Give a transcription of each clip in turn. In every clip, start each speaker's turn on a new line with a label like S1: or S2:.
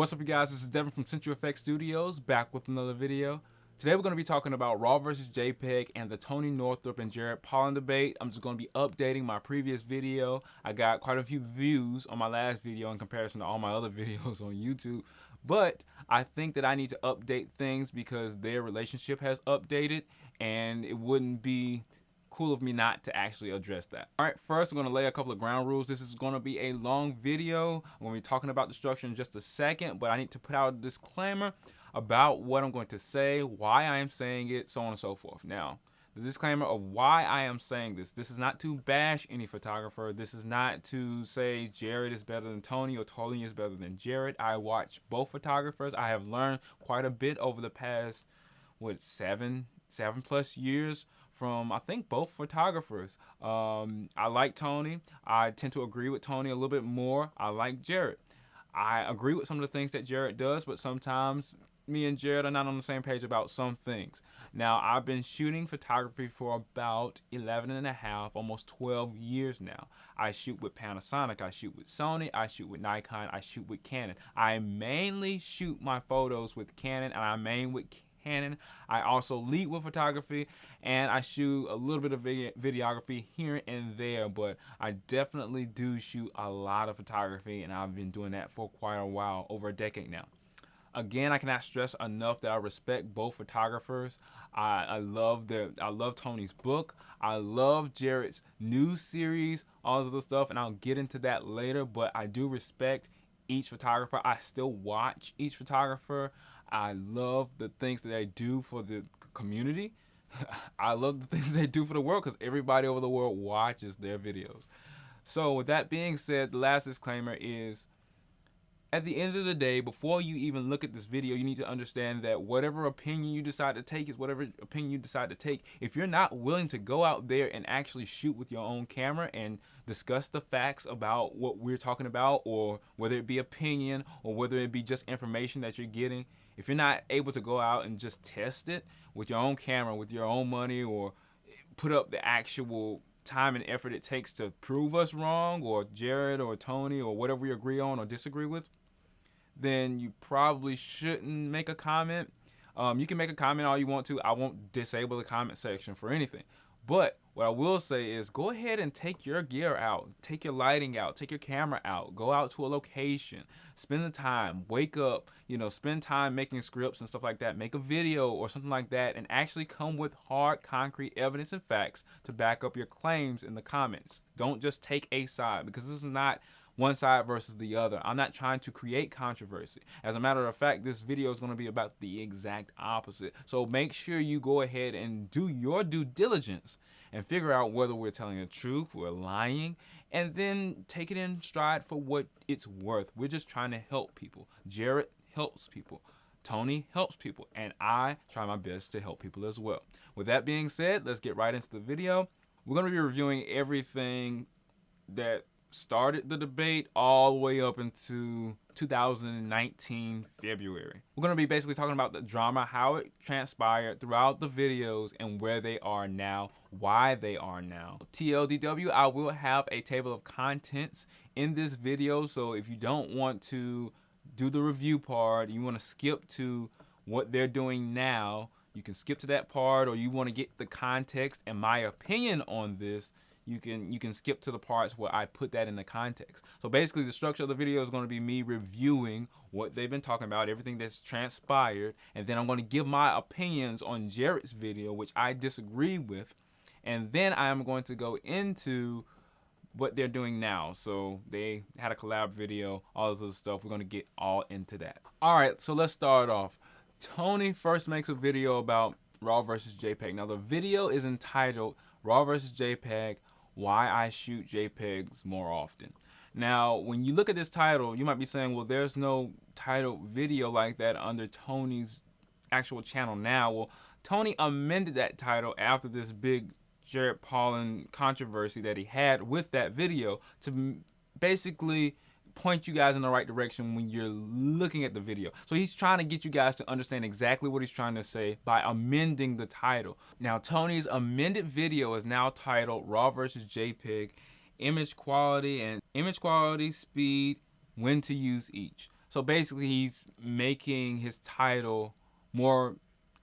S1: What's up, you guys? This is Devin from Central Effects Studios, back with another video. Today we're going to be talking about RAW versus JPEG and the Tony Northrup and Jared Polin debate. I'm just going to be updating my previous video. I got quite a few views on my last video in comparison to all my other videos on YouTube. But I think that I need to update things because their relationship has updated, and it wouldn't be cool of me not to actually address that. All right, first I'm going to lay a couple of ground rules. This is going to be a long video. I'm going to be talking about the structure in just a second, but I need to put out a disclaimer about what I'm going to say, why I am saying it, so on and so forth. Now, the disclaimer of why I am saying this is not to bash any photographer. This is not to say Jared is better than Tony or Tony is better than Jared. I watch both photographers. I have learned quite a bit over the past, seven plus years from, I think, both photographers. I like Tony. I tend to agree with Tony a little bit more. I like Jared. I agree with some of the things that Jared does, but sometimes me and Jared are not on the same page about some things. Now, I've been shooting photography for about 11 and a half, almost 12 years now. I shoot with Panasonic, I shoot with Sony, I shoot with Nikon, I shoot with Canon. I mainly shoot my photos with Canon, and I main with Canon. I also lead with photography, and I shoot a little bit of videography here and there, but I definitely do shoot a lot of photography, and I've been doing that for quite a while, over a decade now. Again, I cannot stress enough that I respect both photographers. I love Tony's book. I love Jared's new series, all this other stuff, and I'll get into that later, but I do respect each photographer. I still watch each photographer. I love the things that they do for the community. I love the things they do for the world because everybody over the world watches their videos. So with that being said, the last disclaimer is, at the end of the day, before you even look at this video, you need to understand that whatever opinion you decide to take is whatever opinion you decide to take. If you're not willing to go out there and actually shoot with your own camera and discuss the facts about what we're talking about, or whether it be opinion or whether it be just information that you're getting, if you're not able to go out and just test it with your own camera, with your own money, or put up the actual time and effort it takes to prove us wrong, or Jared or Tony or whatever we agree on or disagree with, then you probably shouldn't make a comment. You can make a comment all you want to. I won't disable the comment section for anything. But what I will say is, go ahead and take your gear out, take your lighting out, take your camera out, go out to a location, spend the time, wake up, spend time making scripts and stuff like that, make a video or something like that, and actually come with hard, concrete evidence and facts to back up your claims in the comments. Don't just take a side, because this is not one side versus the other. I'm not trying to create controversy. As a matter of fact, this video is going to be about the exact opposite. So make sure you go ahead and do your due diligence and figure out whether we're telling the truth, we're lying, and then take it in stride for what it's worth. We're just trying to help people. Jared helps people. Tony helps people, and I try my best to help people as well. With that being said, let's get right into the video. We're going to be reviewing everything that started the debate all the way up into 2019 February. We're going to be basically talking about the drama, how it transpired throughout the videos, and where they are now, why they are now. TLDW, I will have a table of contents in this video, so if you don't want to do the review part, you want to skip to what they're doing now, you can skip to that part, or you want to get the context and my opinion on this, you can skip to the parts where I put that in the context. So basically, the structure of the video is going to be me reviewing what they've been talking about, everything that's transpired, and then I'm going to give my opinions on Jared's video, which I disagree with, and then I'm going to go into what they're doing now. So they had a collab video, all this other stuff. We're going to get all into that. All right, so let's start off. Tony first makes a video about RAW versus JPEG. Now, the video is entitled RAW versus JPEG, Why I Shoot JPEGs More Often. Now, when you look at this title, you might be saying, well, there's no title video like that under Tony's actual channel now. Well, Tony amended that title after this big Jared Polin controversy that he had with that video to basically point you guys in the right direction when you're looking at the video. So he's trying to get you guys to understand exactly what he's trying to say by amending the title. Now, Tony's amended video is now titled RAW versus JPEG, Image Quality, speed, when to use each. So basically, he's making his title more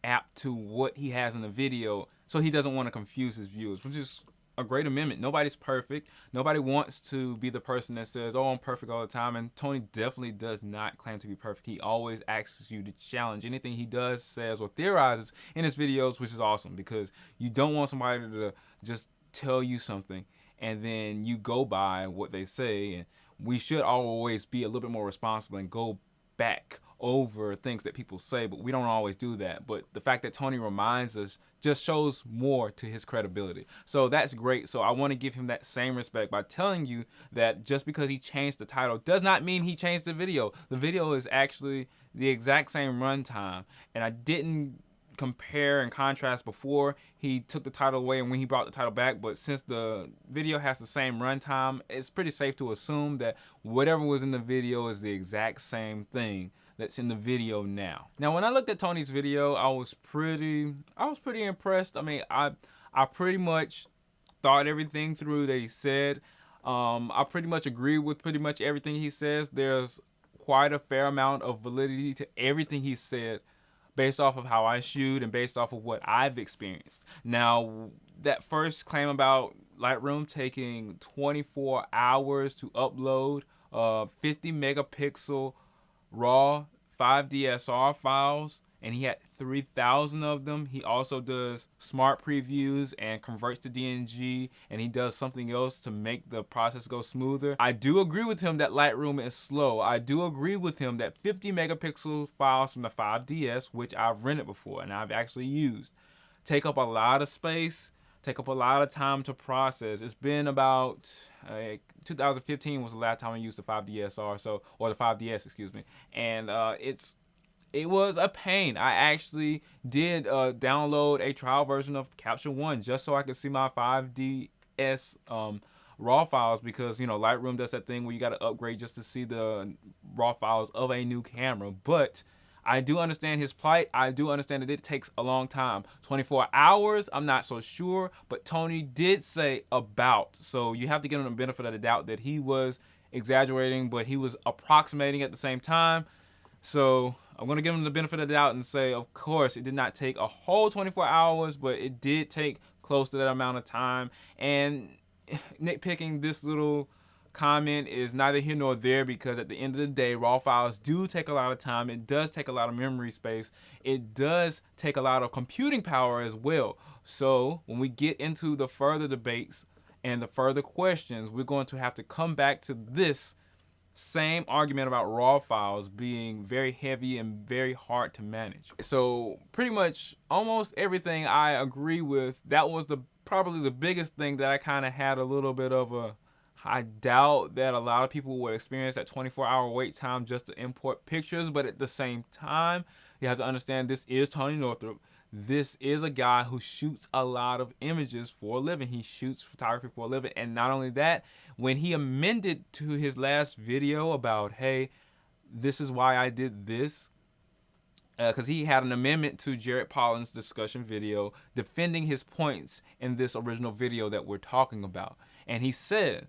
S1: apt to what he has in the video, so he doesn't want to confuse his viewers, which is a great amendment. Nobody's perfect. Nobody wants to be the person that says, oh, I'm perfect all the time. And Tony definitely does not claim to be perfect. He always asks you to challenge anything he does, says, or theorizes in his videos, which is awesome, because you don't want somebody to just tell you something and then you go by what they say. And we should always be a little bit more responsible and go back over things that people say, but we don't always do that. But the fact that Tony reminds us just shows more to his credibility. So that's great. So I want to give him that same respect by telling you that just because he changed the title does not mean he changed the video. The video is actually the exact same runtime, and I didn't compare and contrast before he took the title away and when he brought the title back, but since the video has the same runtime, it's pretty safe to assume that whatever was in the video is the exact same thing that's in the video now. Now, when I looked at Tony's video, I was pretty impressed. I mean, I pretty much thought everything through that he said. I pretty much agree with pretty much everything he says. There's quite a fair amount of validity to everything he said, based off of how I shoot and based off of what I've experienced. Now, that first claim about Lightroom taking 24 hours to upload 50 megapixel raw 5DSR files, and he had 3,000 of them. He also does smart previews and converts to DNG, and he does something else to make the process go smoother. I do agree with him that Lightroom is slow. I do agree with him that 50 megapixel files from the 5DS, which I've rented before and I've actually used, take up a lot of space, take up a lot of time to process. It's been about 2015 was the last time I used the 5DSR, or the 5DS, excuse me, and it was a pain. I actually did download a trial version of Caption One just so I could see my 5DS raw files, because Lightroom does that thing where you got to upgrade just to see the raw files of a new camera. But I do understand his plight. I do understand that it takes a long time. 24 hours, I'm not so sure, but Tony did say about. So you have to give him the benefit of the doubt that he was exaggerating, but he was approximating at the same time. So I'm going to give him the benefit of the doubt and say, of course, it did not take a whole 24 hours, but it did take close to that amount of time. And nitpicking this little comment is neither here nor there, because at the end of the day, raw files do take a lot of time. It does take a lot of memory space. It does take a lot of computing power as well. So when we get into the further debates and the further questions, we're going to have to come back to this same argument about raw files being very heavy and very hard to manage. So pretty much almost everything I agree with. That was probably the biggest thing that I kind of had a little bit of I doubt that a lot of people will experience that 24-hour wait time just to import pictures, but at the same time, you have to understand this is Tony Northrup. This is a guy who shoots a lot of images for a living. He shoots photography for a living. And not only that, when he amended to his last video about, hey, this is why I did this, because he had an amendment to Jared Pollin's discussion video defending his points in this original video that we're talking about. And he said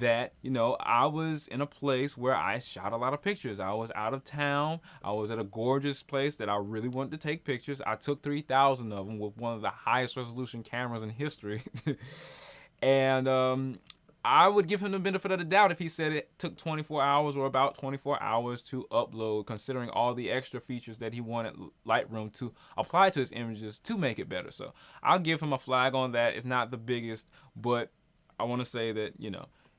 S1: that, I was in a place where I shot a lot of pictures. I was out of town. I was at a gorgeous place that I really wanted to take pictures. I took 3,000 of them with one of the highest resolution cameras in history. And I would give him the benefit of the doubt if he said it took 24 hours or about 24 hours to upload, considering all the extra features that he wanted Lightroom to apply to his images to make it better. So I'll give him a flag on that. It's not the biggest, but I want to say that,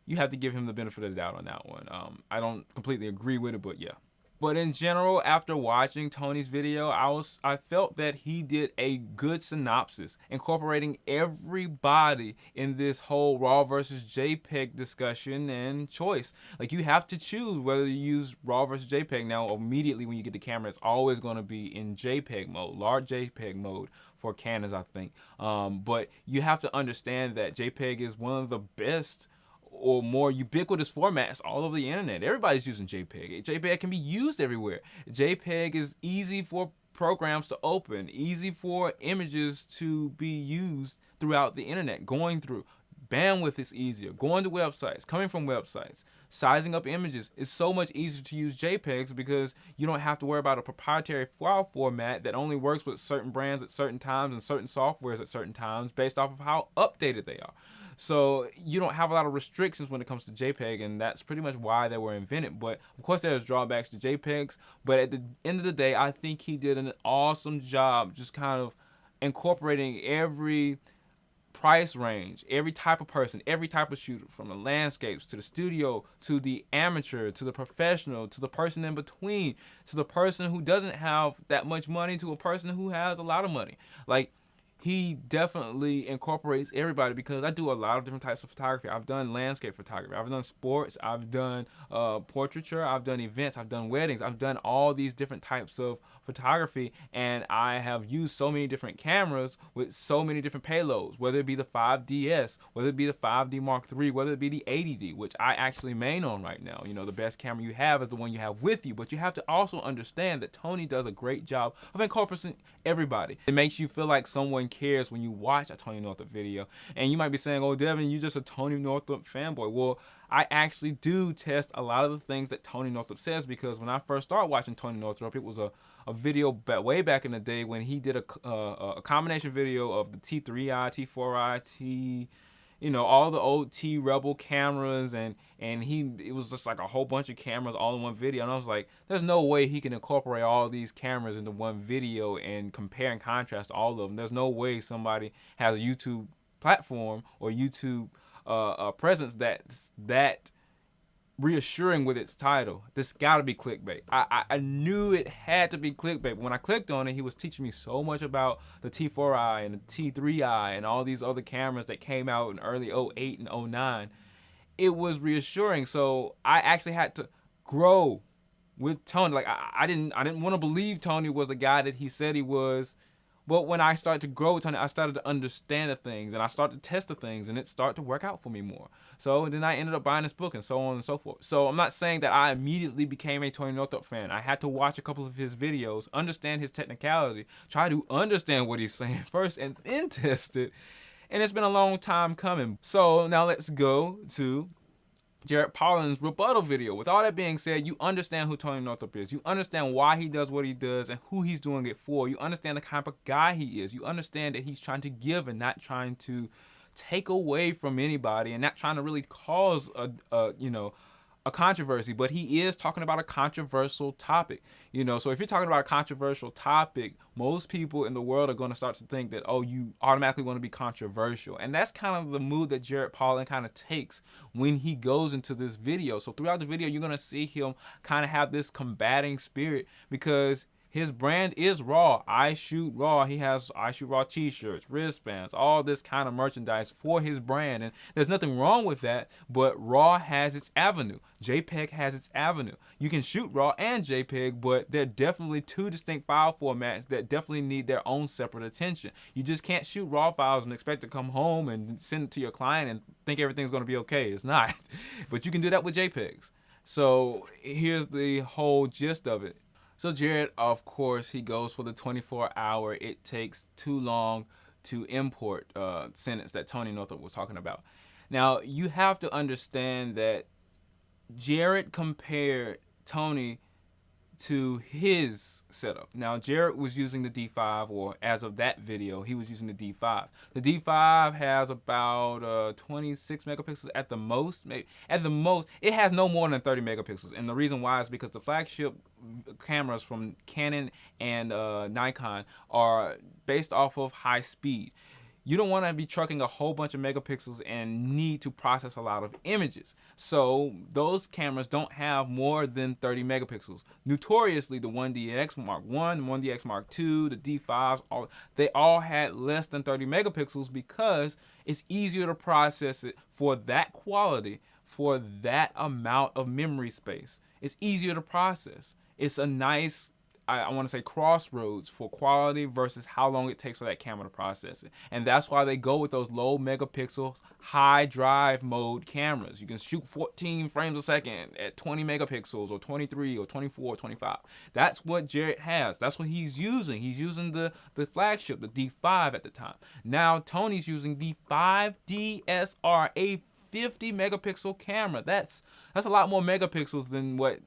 S1: you have to give him the benefit of the doubt on that one. I don't completely agree with it, but yeah. But in general, after watching Tony's video, I felt that he did a good synopsis, incorporating everybody in this whole RAW versus JPEG discussion and choice. Like, you have to choose whether you use RAW versus JPEG. Now, immediately when you get the camera, it's always going to be in JPEG mode, large JPEG mode for Canons, I think. But you have to understand that JPEG is one of the best or more ubiquitous formats all over the internet. Everybody's using JPEG. JPEG can be used everywhere. JPEG is easy for programs to open, easy for images to be used throughout the internet, going through. Bandwidth is easier. Going to websites, coming from websites, sizing up images is so much easier to use JPEGs because you don't have to worry about a proprietary file format that only works with certain brands at certain times and certain softwares at certain times based off of how updated they are. So you don't have a lot of restrictions when it comes to JPEG, and that's pretty much why they were invented. But of course there's drawbacks to JPEGs, but at the end of the day, I think he did an awesome job just kind of incorporating every price range, every type of person, every type of shooter, from the landscapes to the studio to the amateur to the professional to the person in between to the person who doesn't have that much money to a person who has a lot of money. Like, he definitely incorporates everybody, because I do a lot of different types of photography. I've done landscape photography, I've done sports, I've done portraiture, I've done events, I've done weddings, I've done all these different types of photography, and I have used so many different cameras with so many different payloads, whether it be the 5DS, whether it be the 5D Mark III, whether it be the 80D, which I actually main on right now. You know, the best camera you have is the one you have with you, but you have to also understand that Tony does a great job of incorporating everybody. It makes you feel like someone cares when you watch a Tony Northrup video. And you might be saying, oh, Devin, you're just a Tony Northrup fanboy. Well, I actually do test a lot of the things that Tony Northrup says, because when I first started watching Tony Northrup, it was a video way back in the day when he did a combination video of the T3i, T4i, you know, all the old T Rebel cameras, and it was just like a whole bunch of cameras all in one video, and I was like, there's no way he can incorporate all these cameras into one video and compare and contrast all of them. There's no way somebody has a YouTube platform or YouTube presence that's that reassuring with its title. This gotta be clickbait. I knew it had to be clickbait, but when I clicked on it, he was teaching me so much about the T4i and the T3i and all these other cameras that came out in early 08 and 09. It was reassuring, so I actually had to grow with Tony. Like, I didn't want to believe Tony was the guy that he said he was. But when I started to grow with Tony, I started to understand the things, and I started to test the things, and it started to work out for me more. So then I ended up buying this book, and so on and so forth. So I'm not saying that I immediately became a Tony Northrup fan. I had to watch a couple of his videos, understand his technicality, try to understand what he's saying first, and then test it. And it's been a long time coming. So now let's go to Jared Pollin's rebuttal video. With all that being said, you understand who Tony Northrup is. You understand why he does what he does and who he's doing it for. You understand the kind of guy he is. You understand that he's trying to give and not trying to take away from anybody, and not trying to really cause a controversy, but he is talking about a controversial topic. You know, so if you're talking about a controversial topic, most people in the world are going to start to think that, oh, you automatically want to be controversial. And that's kind of the mood that Jared Pollin kind of takes when he goes into this video. So throughout the video, you're going to see him kind of have this combating spirit, because his brand is Raw. I Shoot Raw. He has I Shoot Raw t-shirts, wristbands, all this kind of merchandise for his brand. And there's nothing wrong with that, but Raw has its avenue. JPEG has its avenue. You can shoot Raw and JPEG, but they're definitely two distinct file formats that definitely need their own separate attention. You just can't shoot Raw files and expect to come home and send it to your client and think everything's going to be okay. It's not. But you can do that with JPEGs. So here's the whole gist of it. So Jared, of course, he goes for the 24-hour, it takes too long to import sentence that Tony Northrup was talking about. Now, you have to understand that Jared compared Tony to his setup. Now, Jared was using the D5, or as of that video, he was using the D5. The D5 has about 26 megapixels at the most. Maybe, at the most, it has no more than 30 megapixels. And the reason why is because the flagship cameras from Canon and Nikon are based off of high speed. You don't want to be trucking a whole bunch of megapixels and need to process a lot of images. So those cameras don't have more than 30 megapixels. Notoriously, the 1DX Mark I, the 1DX Mark II, the D5s, they all had less than 30 megapixels because it's easier to process it for that quality, for that amount of memory space. It's easier to process. It's a nice I want to say crossroads for quality versus how long it takes for that camera to process it. And that's why they go with those low megapixel, high drive mode cameras. You can shoot 14 frames a second at 20 megapixels or 23 or 24 or 25. That's what Jared has. That's what he's using. He's using the flagship, the D5 at the time. Now Tony's using the 5DSR, a 50 megapixel camera. That's a lot more megapixels than what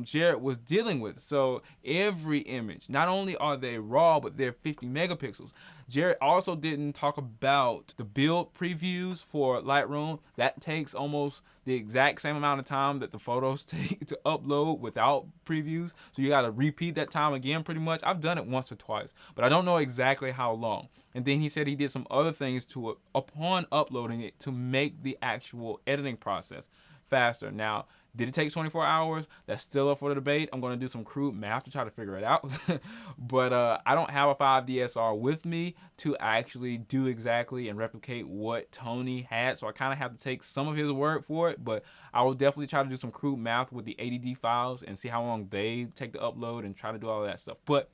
S1: Jared was dealing with. So every image, not only are they raw, but they're 50 megapixels. Jared also didn't talk about the build previews for Lightroom. That takes almost the exact same amount of time that the photos take to upload without previews. So you got to repeat that time again pretty much. I've done it once or twice, but I don't know exactly how long. And then he said he did some other things to it upon uploading it to make the actual editing process faster. Now, did it take 24 hours? That's still up for the debate. I'm going to do some crude math to try to figure it out. But I don't have a 5DSR with me to actually do exactly and replicate what Tony had. So I kind of have to take some of his word for it. But I will definitely try to do some crude math with the ADD files and see how long they take to upload and try to do all of that stuff. But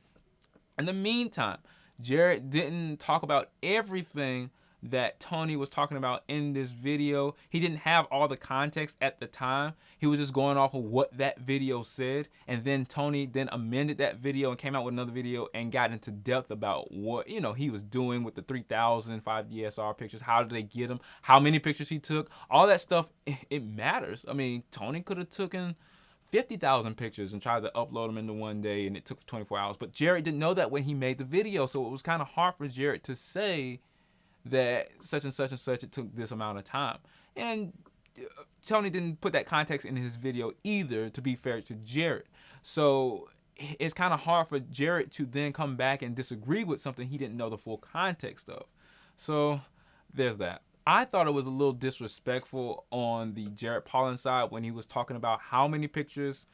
S1: in the meantime, Jared didn't talk about everything that Tony was talking about in this video. He didn't have all the context at the time. He was just going off of what that video said, and then Tony then amended that video and came out with another video and got into depth about what he was doing with the 3000 5DSR pictures. How did they get them? How many pictures he took? All that stuff, it matters. I mean, Tony could have taken 50,000 pictures and tried to upload them into one day, and it took 24 hours. But Jared didn't know that when he made the video, so it was kind of hard for Jared to say that such and such and such, it took this amount of time. And Tony didn't put that context in his video either, to be fair to Jared. So it's kind of hard for Jared to then come back and disagree with something he didn't know the full context of. So there's that. I thought it was a little disrespectful on the Jared Pollan side when he was talking about how many pictures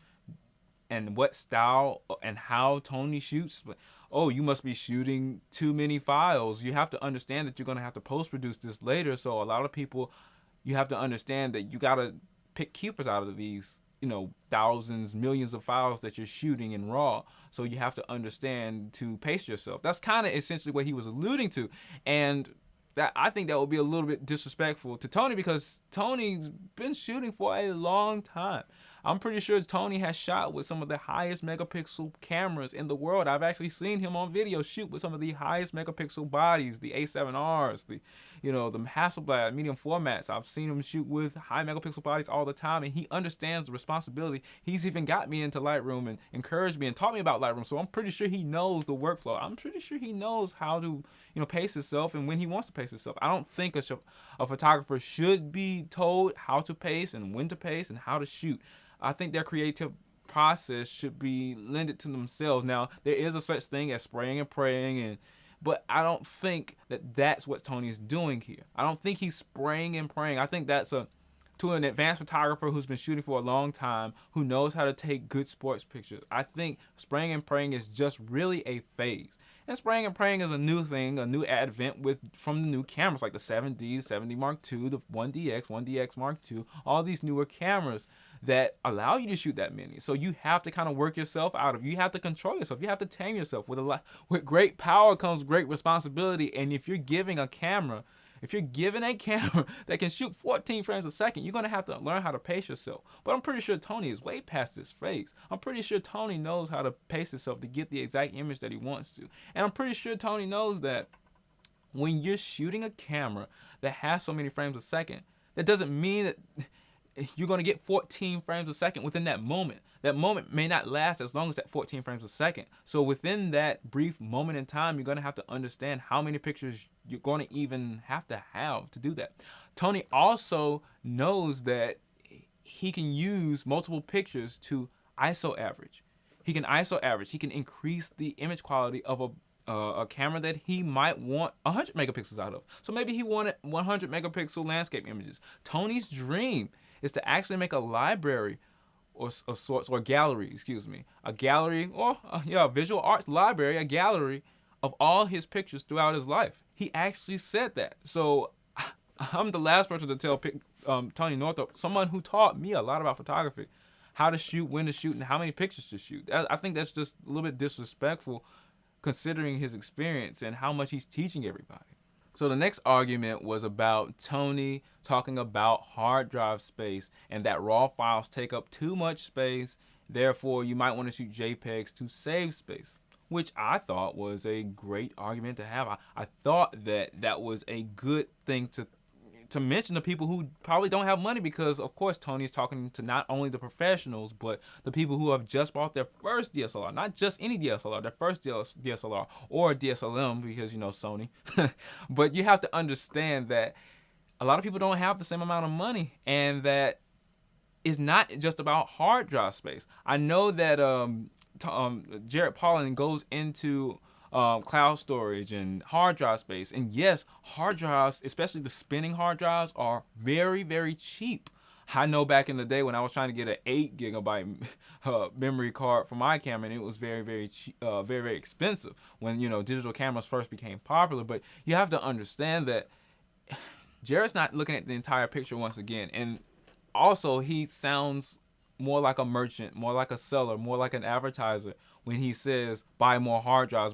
S1: and what style and how Tony shoots. Oh, you must be shooting too many files. You have to understand that you're going to have to post-produce this later. So a lot of people, you have to understand that you got to pick keepers out of these, thousands, millions of files that you're shooting in RAW. So you have to understand to pace yourself. That's kind of essentially what he was alluding to. And that, I think that would be a little bit disrespectful to Tony, because Tony's been shooting for a long time. I'm pretty sure Tony has shot with some of the highest megapixel cameras in the world. I've actually seen him on video shoot with some of the highest megapixel bodies, the A7Rs, the Hasselblad medium formats. I've seen him shoot with high megapixel bodies all the time, and he understands the responsibility. He's even got me into Lightroom and encouraged me and taught me about Lightroom. So I'm pretty sure he knows the workflow. I'm pretty sure he knows how to, pace himself and when he wants to pace himself. I don't think a photographer should be told how to pace and when to pace and how to shoot. I think their creative process should be lended to themselves. Now, there is a such thing as spraying and praying, but I don't think that that's what Tony's doing here. I don't think he's spraying and praying. I think that's to an advanced photographer who's been shooting for a long time, who knows how to take good sports pictures. I think spraying and praying is just really a phase. And spraying and praying is a new thing, a new advent from the new cameras like the 7D, 7D Mark II, the 1DX, 1DX Mark II, all these newer cameras that allow you to shoot that many. So you have to kind of work yourself out of it. You have to control yourself. You have to tame yourself. With great power comes great responsibility. And if you're given a camera that can shoot 14 frames a second, you're going to have to learn how to pace yourself. But I'm pretty sure Tony is way past this phase. I'm pretty sure Tony knows how to pace himself to get the exact image that he wants to. And I'm pretty sure Tony knows that when you're shooting a camera that has so many frames a second, that doesn't mean that you're going to get 14 frames a second within that moment. That moment may not last as long as that 14 frames a second. So within that brief moment in time, you're going to have to understand how many pictures you're going to even have to do that. Tony also knows that he can use multiple pictures to ISO average. He can ISO average. He can increase the image quality of a camera that he might want 100 megapixels out of. So maybe he wanted 100 megapixel landscape images. Tony's dream is to actually make a library or sorts, or gallery, a gallery or a visual arts library, a gallery of all his pictures throughout his life. He actually said that. So I'm the last person to tell Tony Northrop, someone who taught me a lot about photography, how to shoot, when to shoot, and how many pictures to shoot. I think that's just a little bit disrespectful considering his experience and how much he's teaching everybody. So the next argument was about Tony talking about hard drive space and that RAW files take up too much space, therefore you might want to shoot JPEGs to save space, which I thought was a great argument to have. I thought that was a good thing to mention to people who probably don't have money, because of course Tony's talking to not only the professionals but the people who have just bought their first DSLR, not just any DSLR, their first DSLR or DSLM, because you know Sony. But you have to understand that a lot of people don't have the same amount of money, and that it's not just about hard drive space. I know that Jared Pollan goes into cloud storage and hard drive space. And yes, hard drives, especially the spinning hard drives, are very, very cheap. I know back in the day when I was trying to get an 8 gigabyte memory card for my camera, and it was very, very cheap, very, very expensive when, you know, digital cameras first became popular. But you have to understand that Jared's not looking at the entire picture once again. And also, he sounds more like a merchant, more like a seller, more like an advertiser when he says buy more hard drives,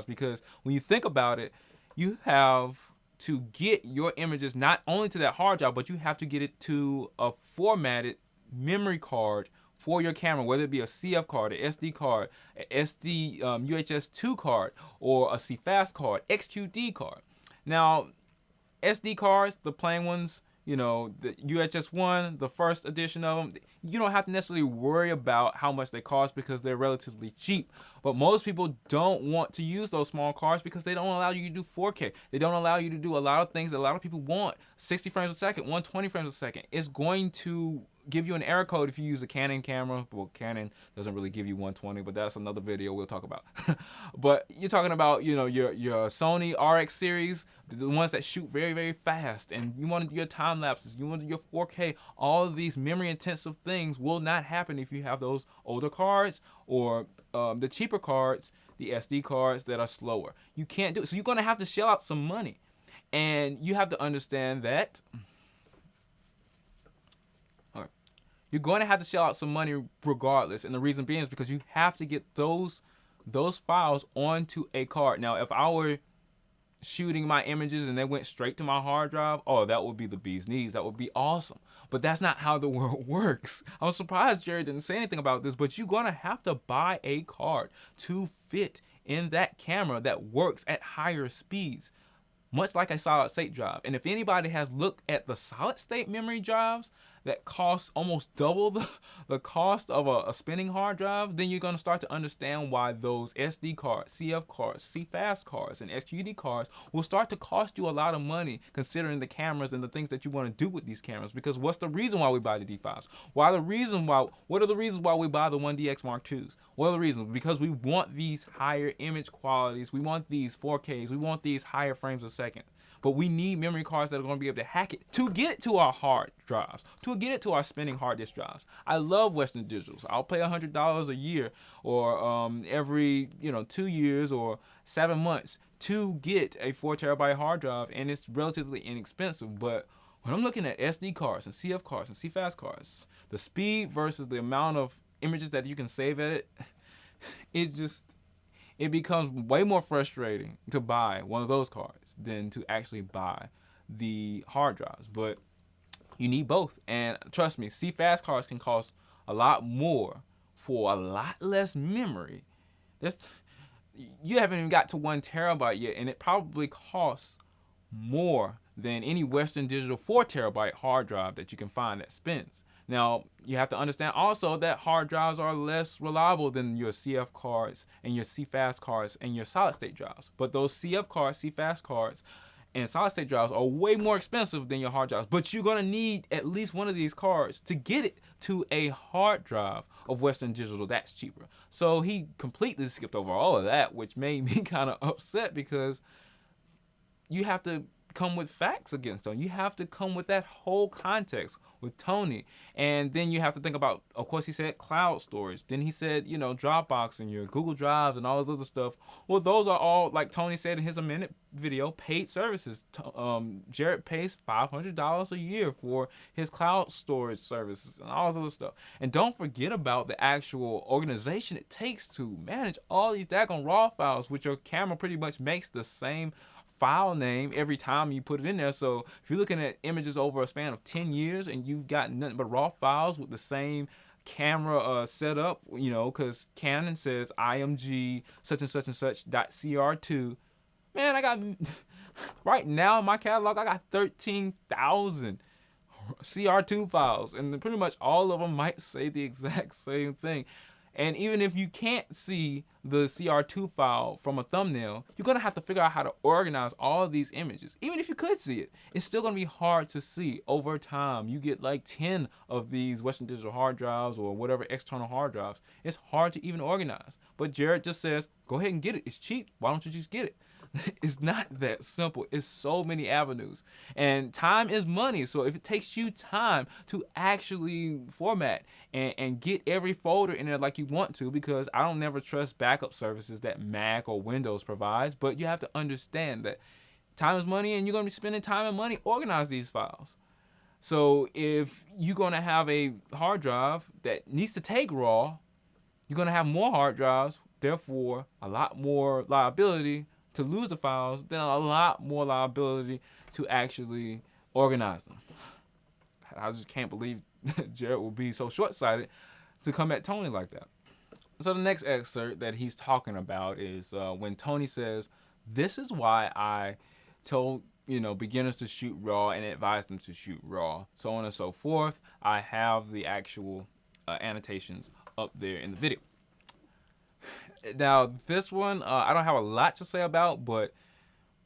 S1: because when you think about it, you have to get your images not only to that hard drive, but you have to get it to a formatted memory card for your camera, whether it be a CF card, an SD card, an SD UHS-2 card, or a CFast card, XQD card. Now, SD cards, the plain ones, you know, the UHS-1, the first edition of them, you don't have to necessarily worry about how much they cost because they're relatively cheap. But most people don't want to use those small cards because they don't allow you to do 4K. They don't allow you to do a lot of things that a lot of people want. 60 frames a second, 120 frames a second. It's going to give you an error code if you use a Canon camera. Well, Canon doesn't really give you 120, but that's another video we'll talk about. But you're talking about, you know, your Sony RX series, the ones that shoot very, very fast, and you want your time lapses, you want your 4K. All of these memory intensive things will not happen if you have those older cards or the cheaper cards, the SD cards that are slower. You can't do it. So you're going to have to shell out some money, and you have to understand that you're going to have to shell out some money regardless. And the reason being is because you have to get those files onto a card. Now, if I were shooting my images and they went straight to my hard drive, oh, that would be the bee's knees. That would be awesome. But that's not how the world works. I was surprised Jerry didn't say anything about this, but you're going to have to buy a card to fit in that camera that works at higher speeds, much like a solid state drive. And if anybody has looked at the solid state memory drives that cost almost double the cost of a spinning hard drive, then you're going to start to understand why those SD cards, CF cards, CFast cards, and SQD cards will start to cost you a lot of money, considering the cameras and the things that you want to do with these cameras. Because what's the reason why we buy the D5s? What are the reasons why we buy the 1DX Mark IIs? What are the reasons? Because we want these higher image qualities. We want these 4Ks. We want these higher frames a second. But we need memory cards that are going to be able to hack it to get it to our hard drives, to get it to our spinning hard disk drives. I love Western Digitals. I'll pay $100 a year or every 2 years or 7 months to get a 4 terabyte hard drive, and it's relatively inexpensive. But when I'm looking at SD cards and CF cards and CFast cards, the speed versus the amount of images that you can save at it becomes way more frustrating to buy one of those cards than to actually buy the hard drives. But you need both. And trust me, CFast cards can cost a lot more for a lot less memory. You haven't even got to 1 terabyte yet, and it probably costs more than any Western Digital 4 terabyte hard drive that you can find that spins. Now, you have to understand also that hard drives are less reliable than your CF cards and your CFast cards and your solid state drives. But those CF cards, CFast cards, and solid state drives are way more expensive than your hard drives. But you're going to need at least one of these cards to get it to a hard drive of Western Digital that's cheaper. So he completely skipped over all of that, which made me kind of upset, because you have to come with facts against them. You have to come with that whole context with Tony. And then you have to think about, of course, he said cloud storage. Then he said, you know, Dropbox and your Google Drives and all this other stuff. Well, those are all, like Tony said in his amended video, paid services. Jared pays $500 a year for his cloud storage services and all this other stuff. And don't forget about the actual organization it takes to manage all these daggone RAW files, which your camera pretty much makes the same file name every time you put it in there. So if you're looking at images over a span of 10 years and you've got nothing but RAW files with the same camera setup, you know, because Canon says IMG such and such and such .cr2, man, I got right now in my catalog I got 13,000 CR2 files, and pretty much all of them might say the exact same thing. And even if you can't see the CR2 file from a thumbnail, you're going to have to figure out how to organize all of these images. Even if you could see it, it's still going to be hard to see over time. You get like 10 of these Western Digital hard drives or whatever external hard drives. It's hard to even organize. But Jared just says, go ahead and get it. It's cheap. Why don't you just get it? It's not that simple. It's so many avenues. And time is money. So if it takes you time to actually format and get every folder in there like you want to, because I don't never trust backup services that Mac or Windows provides, but you have to understand that time is money and you're going to be spending time and money organize these files. So if you're going to have a hard drive that needs to take RAW, you're going to have more hard drives, therefore a lot more liability to lose the files, then a lot more liability to actually organize them. I just can't believe Jared will be so short-sighted to come at Tony like that. So the next excerpt that he's talking about is when Tony says, this is why I told beginners to shoot RAW and advise them to shoot RAW, so on and so forth. I have the actual annotations up there in the video. Now, this one, I don't have a lot to say about, but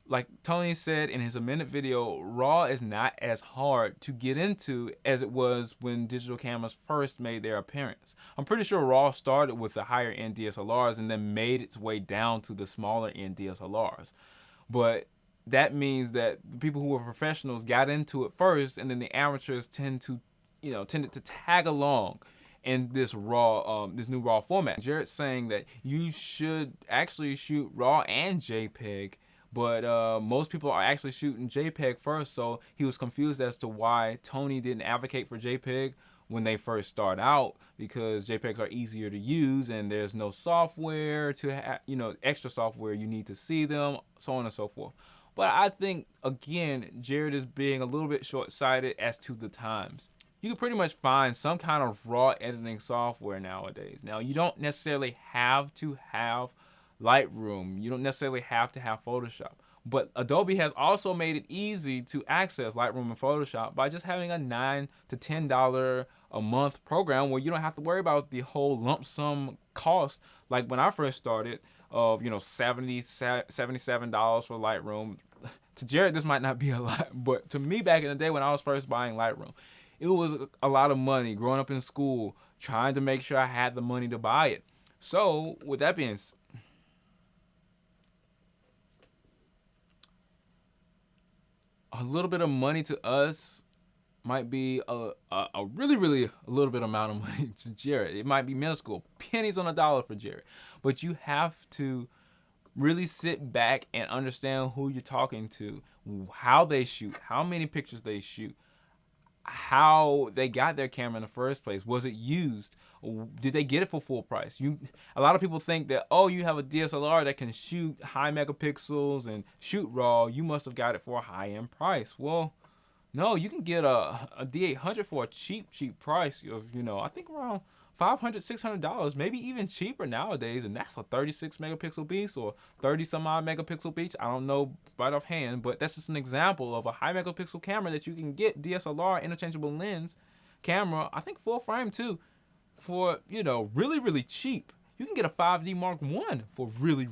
S1: like Tony said in his amended video, RAW is not as hard to get into as it was when digital cameras first made their appearance. I'm pretty sure RAW started with the higher end DSLRs and then made its way down to the smaller end DSLRs. But that means that the people who were professionals got into it first, and then the amateurs tended to tag along in this RAW, this new RAW format. Jared's saying that you should actually shoot RAW and JPEG, but most people are actually shooting JPEG first, so he was confused as to why Tony didn't advocate for JPEG when they first start out, because JPEGs are easier to use and there's no software to extra software you need to see them, so on and so forth. But I think, again, Jared is being a little bit short-sighted as to the times. You can pretty much find some kind of RAW editing software nowadays. Now, you don't necessarily have to have Lightroom. You don't necessarily have to have Photoshop. But Adobe has also made it easy to access Lightroom and Photoshop by just having a $9 to $10 a month program where you don't have to worry about the whole lump sum cost. Like when I first started, of $77 for Lightroom. To Jared, this might not be a lot, but to me back in the day when I was first buying Lightroom, it was a lot of money growing up in school, trying to make sure I had the money to buy it. So with that being said, a little bit of money to us might be a really a little bit amount of money to Jared. It might be minuscule, pennies on a dollar for Jared. But you have to really sit back and understand who you're talking to, how they shoot, how many pictures they shoot, how they got their camera in the first place. Was it used? Did they get it for full price? A lot of people think that, oh, you have a DSLR that can shoot high megapixels and shoot RAW, you must have got it for a high-end price. Well, no, you can get a D800 for a cheap price of, I think around $500, $600, maybe even cheaper nowadays, and that's a 36 megapixel beast or 30 some odd megapixel beast. I don't know right offhand, but that's just an example of a high megapixel camera that you can get, DSLR, interchangeable lens camera, I think full frame too, for, really cheap. You can get a 5D Mark I for really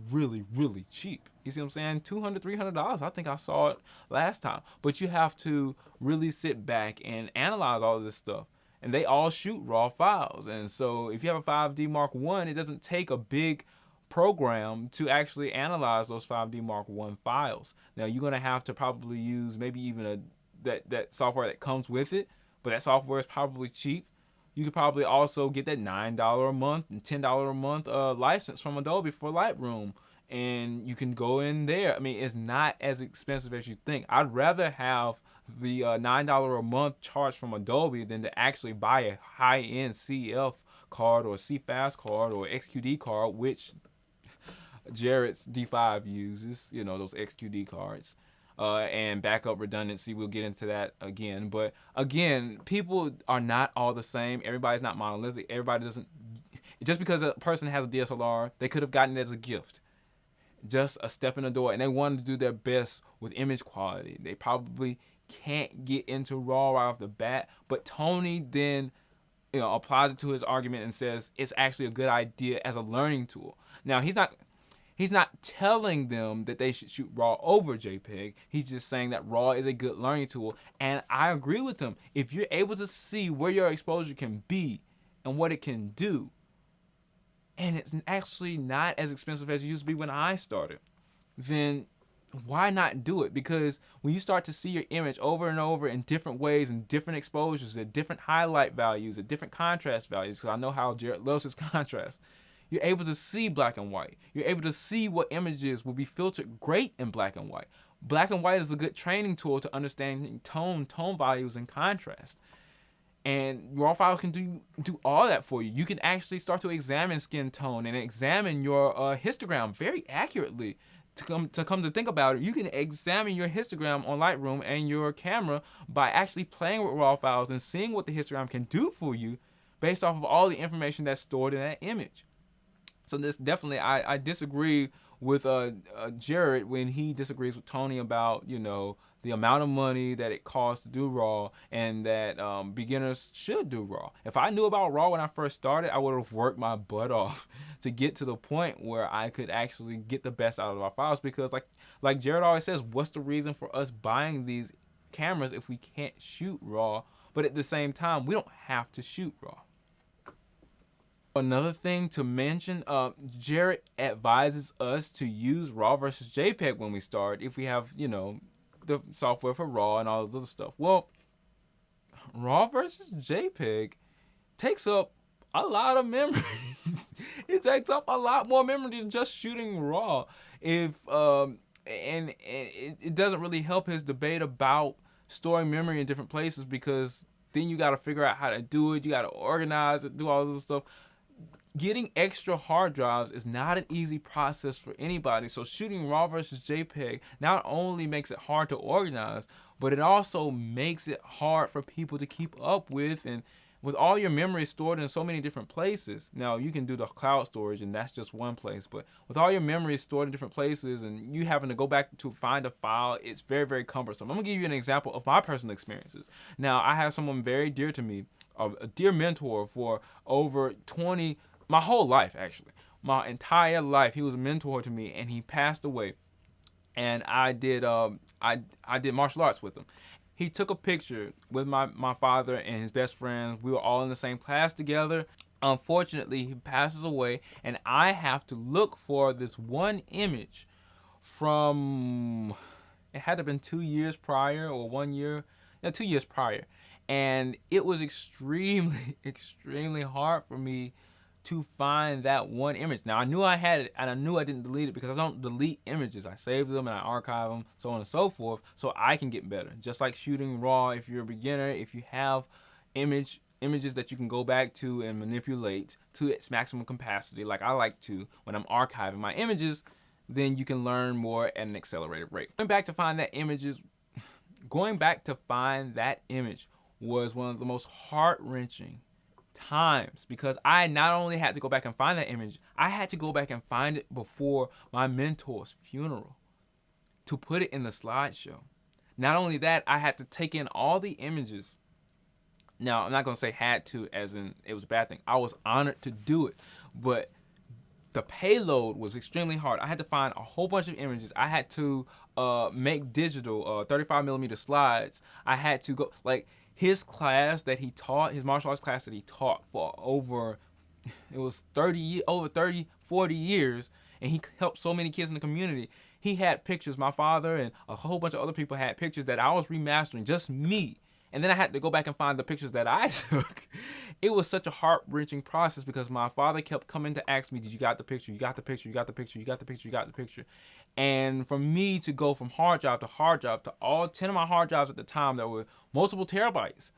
S1: cheap. You see what I'm saying? $200, $300. I think I saw it last time. But you have to really sit back and analyze all of this stuff. And they all shoot RAW files. And so if you have a 5D Mark I, it doesn't take a big program to actually analyze those 5D Mark I files. Now you're gonna have to probably use maybe even that software that comes with it, but that software is probably cheap. You could probably also get that $9 a month and $10 a month license from Adobe for Lightroom, and you can go in there. I mean, it's not as expensive as you think. I'd rather have the $9 a month charge from Adobe than to actually buy a high-end CF card or CFast card or XQD card, which Jarrett's D5 uses, you know, those XQD cards. And backup redundancy, we'll get into that again. But again, people are not all the same. Everybody's not monolithic. Everybody doesn't, just because a person has a DSLR, they could have gotten it as a gift. Just a step in the door, and they wanted to do their best with image quality. They probably can't get into RAW right off the bat, but Tony then, you know, applies it to his argument and says it's actually a good idea as a learning tool. Now, he's not telling them that they should shoot RAW over JPEG. He's just saying that RAW is a good learning tool, and I agree with him. If you're able to see where your exposure can be and what it can do, and it's actually not as expensive as it used to be when I started, then why not do it? Because when you start to see your image over and over in different ways and different exposures, at different highlight values, at different contrast values, because I know how Jarrett loves his contrast, you're able to see black and white. You're able to see what images will be filtered great in black and white. Black and white is a good training tool to understand tone values, and contrast. And RAW files can do all that for you. You can actually start to examine skin tone and examine your histogram very accurately. To come to think about it, you can examine your histogram on Lightroom and your camera by actually playing with RAW files and seeing what the histogram can do for you based off of all the information that's stored in that image. So this definitely, I disagree with Jarrett when he disagrees with Tony about, you know, the amount of money that it costs to do RAW, and that beginners should do RAW. If I knew about RAW when I first started, I would have worked my butt off to get to the point where I could actually get the best out of our files, because like Jarrett always says, what's the reason for us buying these cameras if we can't shoot RAW? But at the same time, we don't have to shoot RAW. Another thing to mention, Jarrett advises us to use RAW versus JPEG when we start, if we have, you know, the software for RAW and all this other stuff. Well, RAW versus JPEG takes up a lot of memory. It takes up a lot more memory than just shooting RAW. And it doesn't really help his debate about storing memory in different places, because then you got to figure out how to do it. You got to organize it, do all this stuff. Getting extra hard drives is not an easy process for anybody. So shooting RAW versus JPEG not only makes it hard to organize, but it also makes it hard for people to keep up with. And with all your memory stored in so many different places, now you can do the cloud storage and that's just one place, but with all your memory stored in different places and you having to go back to find a file, it's very, very cumbersome. I'm gonna give you an example of my personal experiences. Now, I have someone very dear to me, a dear mentor for over my whole life, actually. My entire life, he was a mentor to me, and he passed away. And I did martial arts with him. He took a picture with my father and his best friend. We were all in the same class together. Unfortunately, he passes away, and I have to look for this one image from, it had to have been 2 years prior or 1 year, 2 years prior. And it was extremely, extremely hard for me to find that one image. Now, I knew I had it, and I knew I didn't delete it, because I don't delete images. I save them and I archive them, so on and so forth, so I can get better. Just like shooting RAW, if you're a beginner, if you have images that you can go back to and manipulate to its maximum capacity, like I like to when I'm archiving my images, then you can learn more at an accelerated rate. Going back to find that image was one of the most heart-wrenching times, because I not only had to go back and find that image, I had to go back and find it before my mentor's funeral to put it in the slideshow. Not only that, I had to take in all the images. Now, I'm not going to say had to as in it was a bad thing. I was honored to do it, but the payload was extremely hard. I had to find a whole bunch of images. I had to make digital 35mm slides. I had to go, like, his class that he taught, his martial arts class that he taught for over it was over 30, 40 years, and he helped so many kids in the community. He had pictures, my father and a whole bunch of other people had pictures that I was remastering, just me. And then I had to go back and find the pictures that I took. It was such a heart-wrenching process because my father kept coming to ask me, did you got the picture? You got the picture? You got the picture? You got the picture? You got the picture? And for me to go from hard drive to all 10 of my hard drives at the time that were multiple terabytes,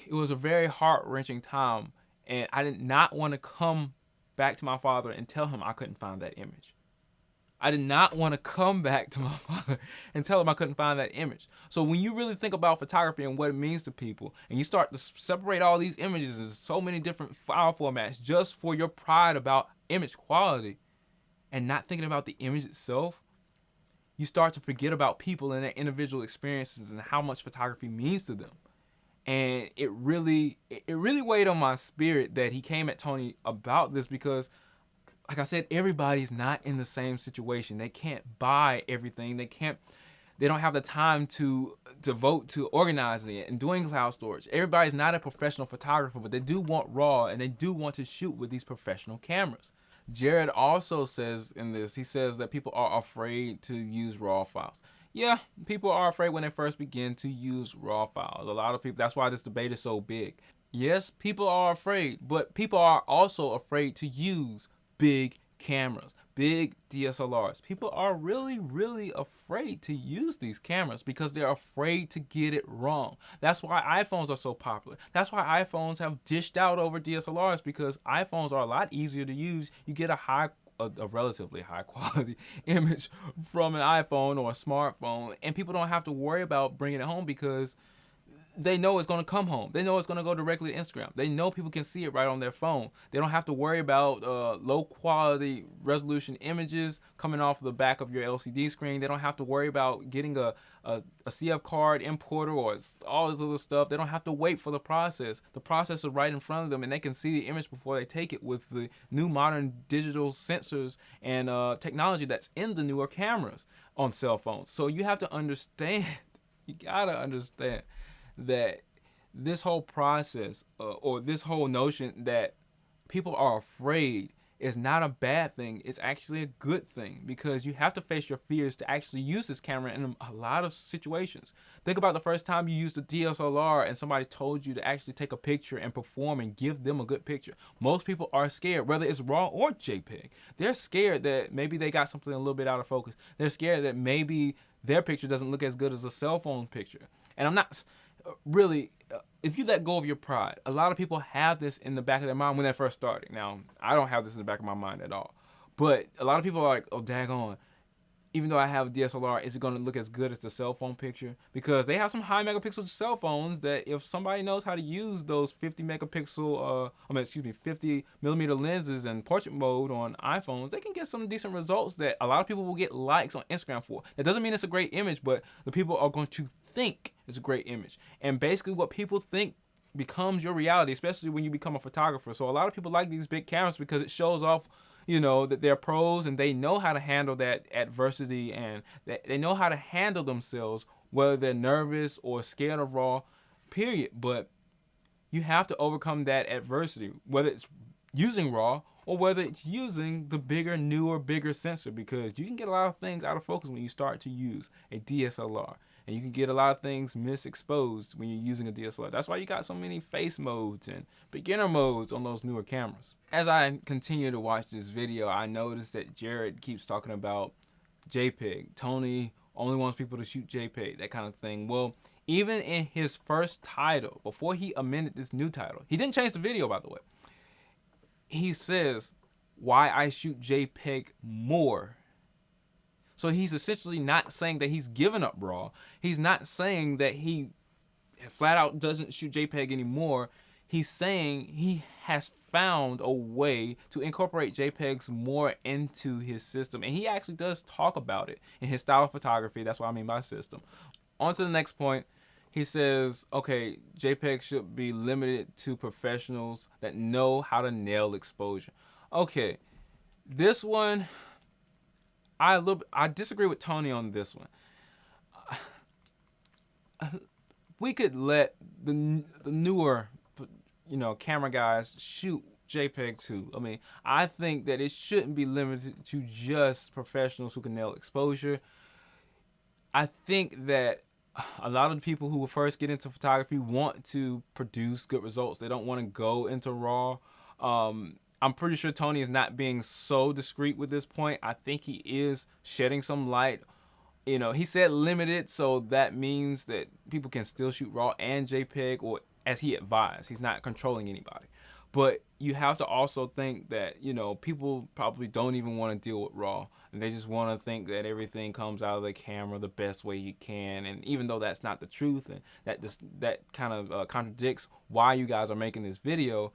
S1: it was a very heart-wrenching time. And I did not want to come back to my father and tell him I couldn't find that image. I did not want to come back to my father and tell him I couldn't find that image. So when you really think about photography and what it means to people, and you start to separate all these images in so many different file formats just for your pride about image quality and not thinking about the image itself, you start to forget about people and their individual experiences and how much photography means to them. And it really weighed on my spirit that he came at Tony about this because, like I said, everybody's not in the same situation. They can't buy everything. They don't have the time to devote to organizing it and doing cloud storage. Everybody's not a professional photographer, but they do want RAW and they do want to shoot with these professional cameras. Jared also says in this, he says that people are afraid to use RAW files. Yeah, people are afraid when they first begin to use RAW files. A lot of people, that's why this debate is so big. Yes, people are afraid, but people are also afraid to use big cameras, big DSLRs. People are really afraid to use these cameras because they're afraid to get it wrong. That's why iPhones are so popular. That's why iPhones have dished out over DSLRs, because iPhones are a lot easier to use. You get a relatively high quality image from an iPhone or a smartphone, and people don't have to worry about bringing it home because they know it's going to come home. They know it's going to go directly to Instagram. They know people can see it right on their phone. They don't have to worry about low quality resolution images coming off the back of your LCD screen. They don't have to worry about getting a CF card importer or all this other stuff. They don't have to wait for the process. The process is right in front of them, and they can see the image before they take it with the new modern digital sensors and technology that's in the newer cameras on cell phones. So you have to understand, you gotta understand that this whole process or this whole notion that people are afraid is not a bad thing. It's actually a good thing, because you have to face your fears to actually use this camera in a lot of situations. Think about the first time you used a DSLR and somebody told you to actually take a picture and perform and give them a good picture. Most people are scared, whether it's RAW or JPEG. They're scared that maybe they got something a little bit out of focus. They're scared that maybe their picture doesn't look as good as a cell phone picture. And I'm not really, if you let go of your pride, a lot of people have this in the back of their mind when they're first starting. Now, I don't have this in the back of my mind at all, but a lot of people are like, oh, daggone, even though I have a DSLR, is it going to look as good as the cell phone picture? Because they have some high megapixel cell phones that if somebody knows how to use those 50 millimeter lenses and portrait mode on iPhones, they can get some decent results that a lot of people will get likes on Instagram for. That doesn't mean it's a great image, but the people are going to think it's a great image. And basically what people think becomes your reality, especially when you become a photographer. So a lot of people like these big cameras because it shows off, you know, that they're pros and they know how to handle that adversity, and that they know how to handle themselves, whether they're nervous or scared of RAW, period. But you have to overcome that adversity, whether it's using RAW or whether it's using the bigger, newer, bigger sensor, because you can get a lot of things out of focus when you start to use a DSLR. And you can get a lot of things misexposed when you're using a DSLR. That's why you got so many face modes and beginner modes on those newer cameras. As I continue to watch this video, I noticed that Jared keeps talking about JPEG. Tony only wants people to shoot JPEG, that kind of thing. Well, even in his first title, before he amended this new title, he didn't change the video, by the way. He says, why I shoot JPEG more. So he's essentially not saying that he's given up RAW. He's not saying that he flat out doesn't shoot JPEG anymore. He's saying he has found a way to incorporate JPEGs more into his system. And he actually does talk about it in his style of photography. That's what I mean by system. On to the next point. He says, okay, JPEG should be limited to professionals that know how to nail exposure. Okay, this one, I disagree with Tony on this one. We could let the newer, camera guys shoot JPEG too. I mean, I think that it shouldn't be limited to just professionals who can nail exposure. I think that a lot of the people who first get into photography want to produce good results. They don't want to go into RAW. I'm pretty sure Tony is not being so discreet with this point. I think he is shedding some light. You know, he said limited, so that means that people can still shoot RAW and JPEG, or as he advised, he's not controlling anybody. But you have to also think that, you know, people probably don't even want to deal with RAW, and they just want to think that everything comes out of the camera the best way you can. And even though that's not the truth, and that kind of contradicts why you guys are making this video,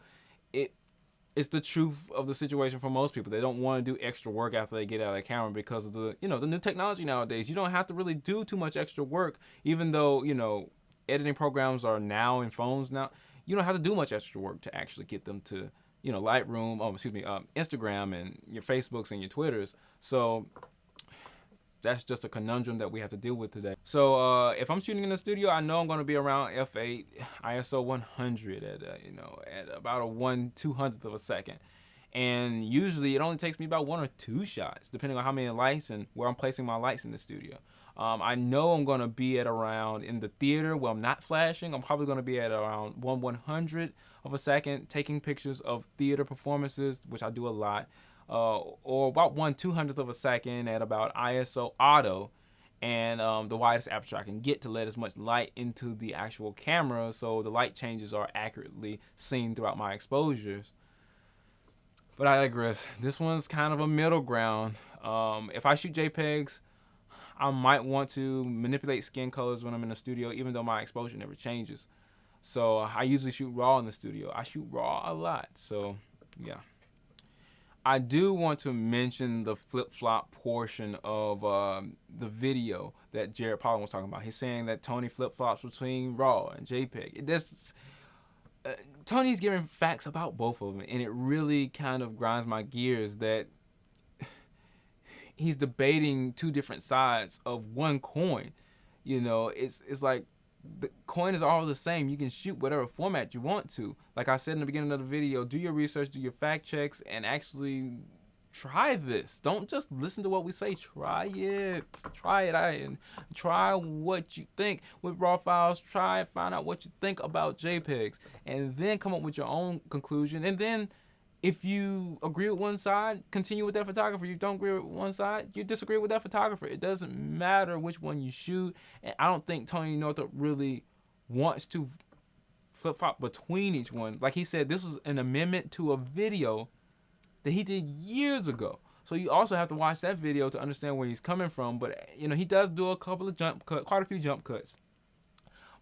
S1: it's the truth of the situation for most people. They don't want to do extra work after they get out of the camera because of the, you know, the new technology nowadays. You don't have to really do too much extra work, even though, you know, editing programs are now in phones now. You don't have to do much extra work to actually get them to, you know, Lightroom, Instagram and your Facebooks and your Twitters. So that's just a conundrum that we have to deal with today. So if I'm shooting in the studio, I know I'm going to be around f8 ISO 100 at at about a 1/200th of a second. And usually it only takes me about 1 or 2 shots, depending on how many lights and where I'm placing my lights in the studio. I know I'm going to be at around, in the theater where I'm not flashing, I'm probably going to be at around 1/100th of a second taking pictures of theater performances, which I do a lot. Or about 1/200th of a second at about ISO auto, and the widest aperture I can get to let as much light into the actual camera so the light changes are accurately seen throughout my exposures. But I digress. This one's kind of a middle ground. If I shoot JPEGs, I might want to manipulate skin colors when I'm in the studio, even though my exposure never changes. So I usually shoot RAW in the studio. I shoot RAW a lot, so yeah. I do want to mention the flip-flop portion of the video that Jared Pollan was talking about. He's saying that Tony flip-flops between RAW and JPEG. Tony's giving facts about both of them, and it really kind of grinds my gears that he's debating two different sides of one coin. You know, it's like the coin is all the same. You can shoot whatever format you want to. Like I said in the beginning of the video, do your research, do your fact checks, and actually try this. Don't just listen to what we say. Try it. Try it out and try what you think with RAW files. Try it, find out what you think about JPEGs, and then come up with your own conclusion. And then if you agree with one side, continue with that photographer. If you don't agree with one side, you disagree with that photographer. It doesn't matter which one you shoot. And I don't think Tony Northrup really wants to flip-flop between each one. Like he said, this was an amendment to a video that he did years ago. So you also have to watch that video to understand where he's coming from. But, you know, he does do a couple of quite a few jump cuts.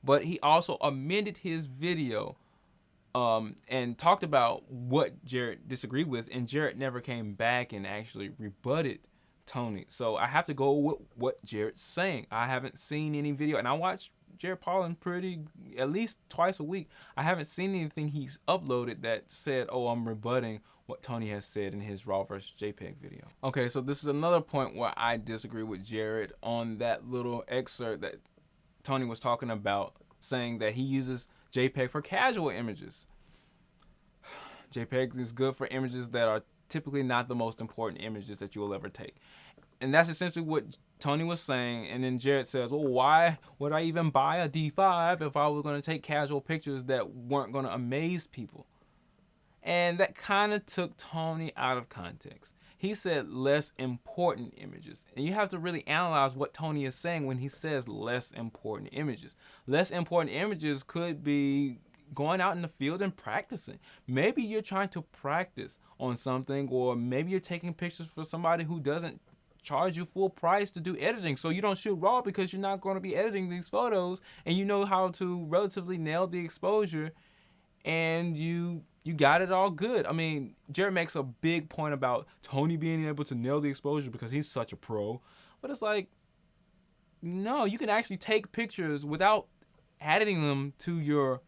S1: But he also amended his video and talked about what Jared disagreed with, and Jared never came back and actually rebutted Tony. So I have to go with what Jared's saying. I haven't seen any video, and I watch Jared Pollan at least twice a week. I haven't seen anything he's uploaded that said, oh, I'm rebutting what Tony has said in his RAW versus JPEG video. Okay, so this is another point where I disagree with Jared on that little excerpt that Tony was talking about, saying that he uses JPEG for casual images. JPEG is good for images that are typically not the most important images that you will ever take. And that's essentially what Tony was saying. And then Jared says, well, why would I even buy a D5 if I was going to take casual pictures that weren't going to amaze people? And that kind of took Tony out of context. He said less important images. And you have to really analyze what Tony is saying when he says less important images. Less important images could be going out in the field and practicing. Maybe you're trying to practice on something, or maybe you're taking pictures for somebody who doesn't charge you full price to do editing. So you don't shoot RAW because you're not going to be editing these photos, and you know how to relatively nail the exposure, and you got it all good. I mean, Jared makes a big point about Tony being able to nail the exposure because he's such a pro. But it's like, no, you can actually take pictures without adding them to your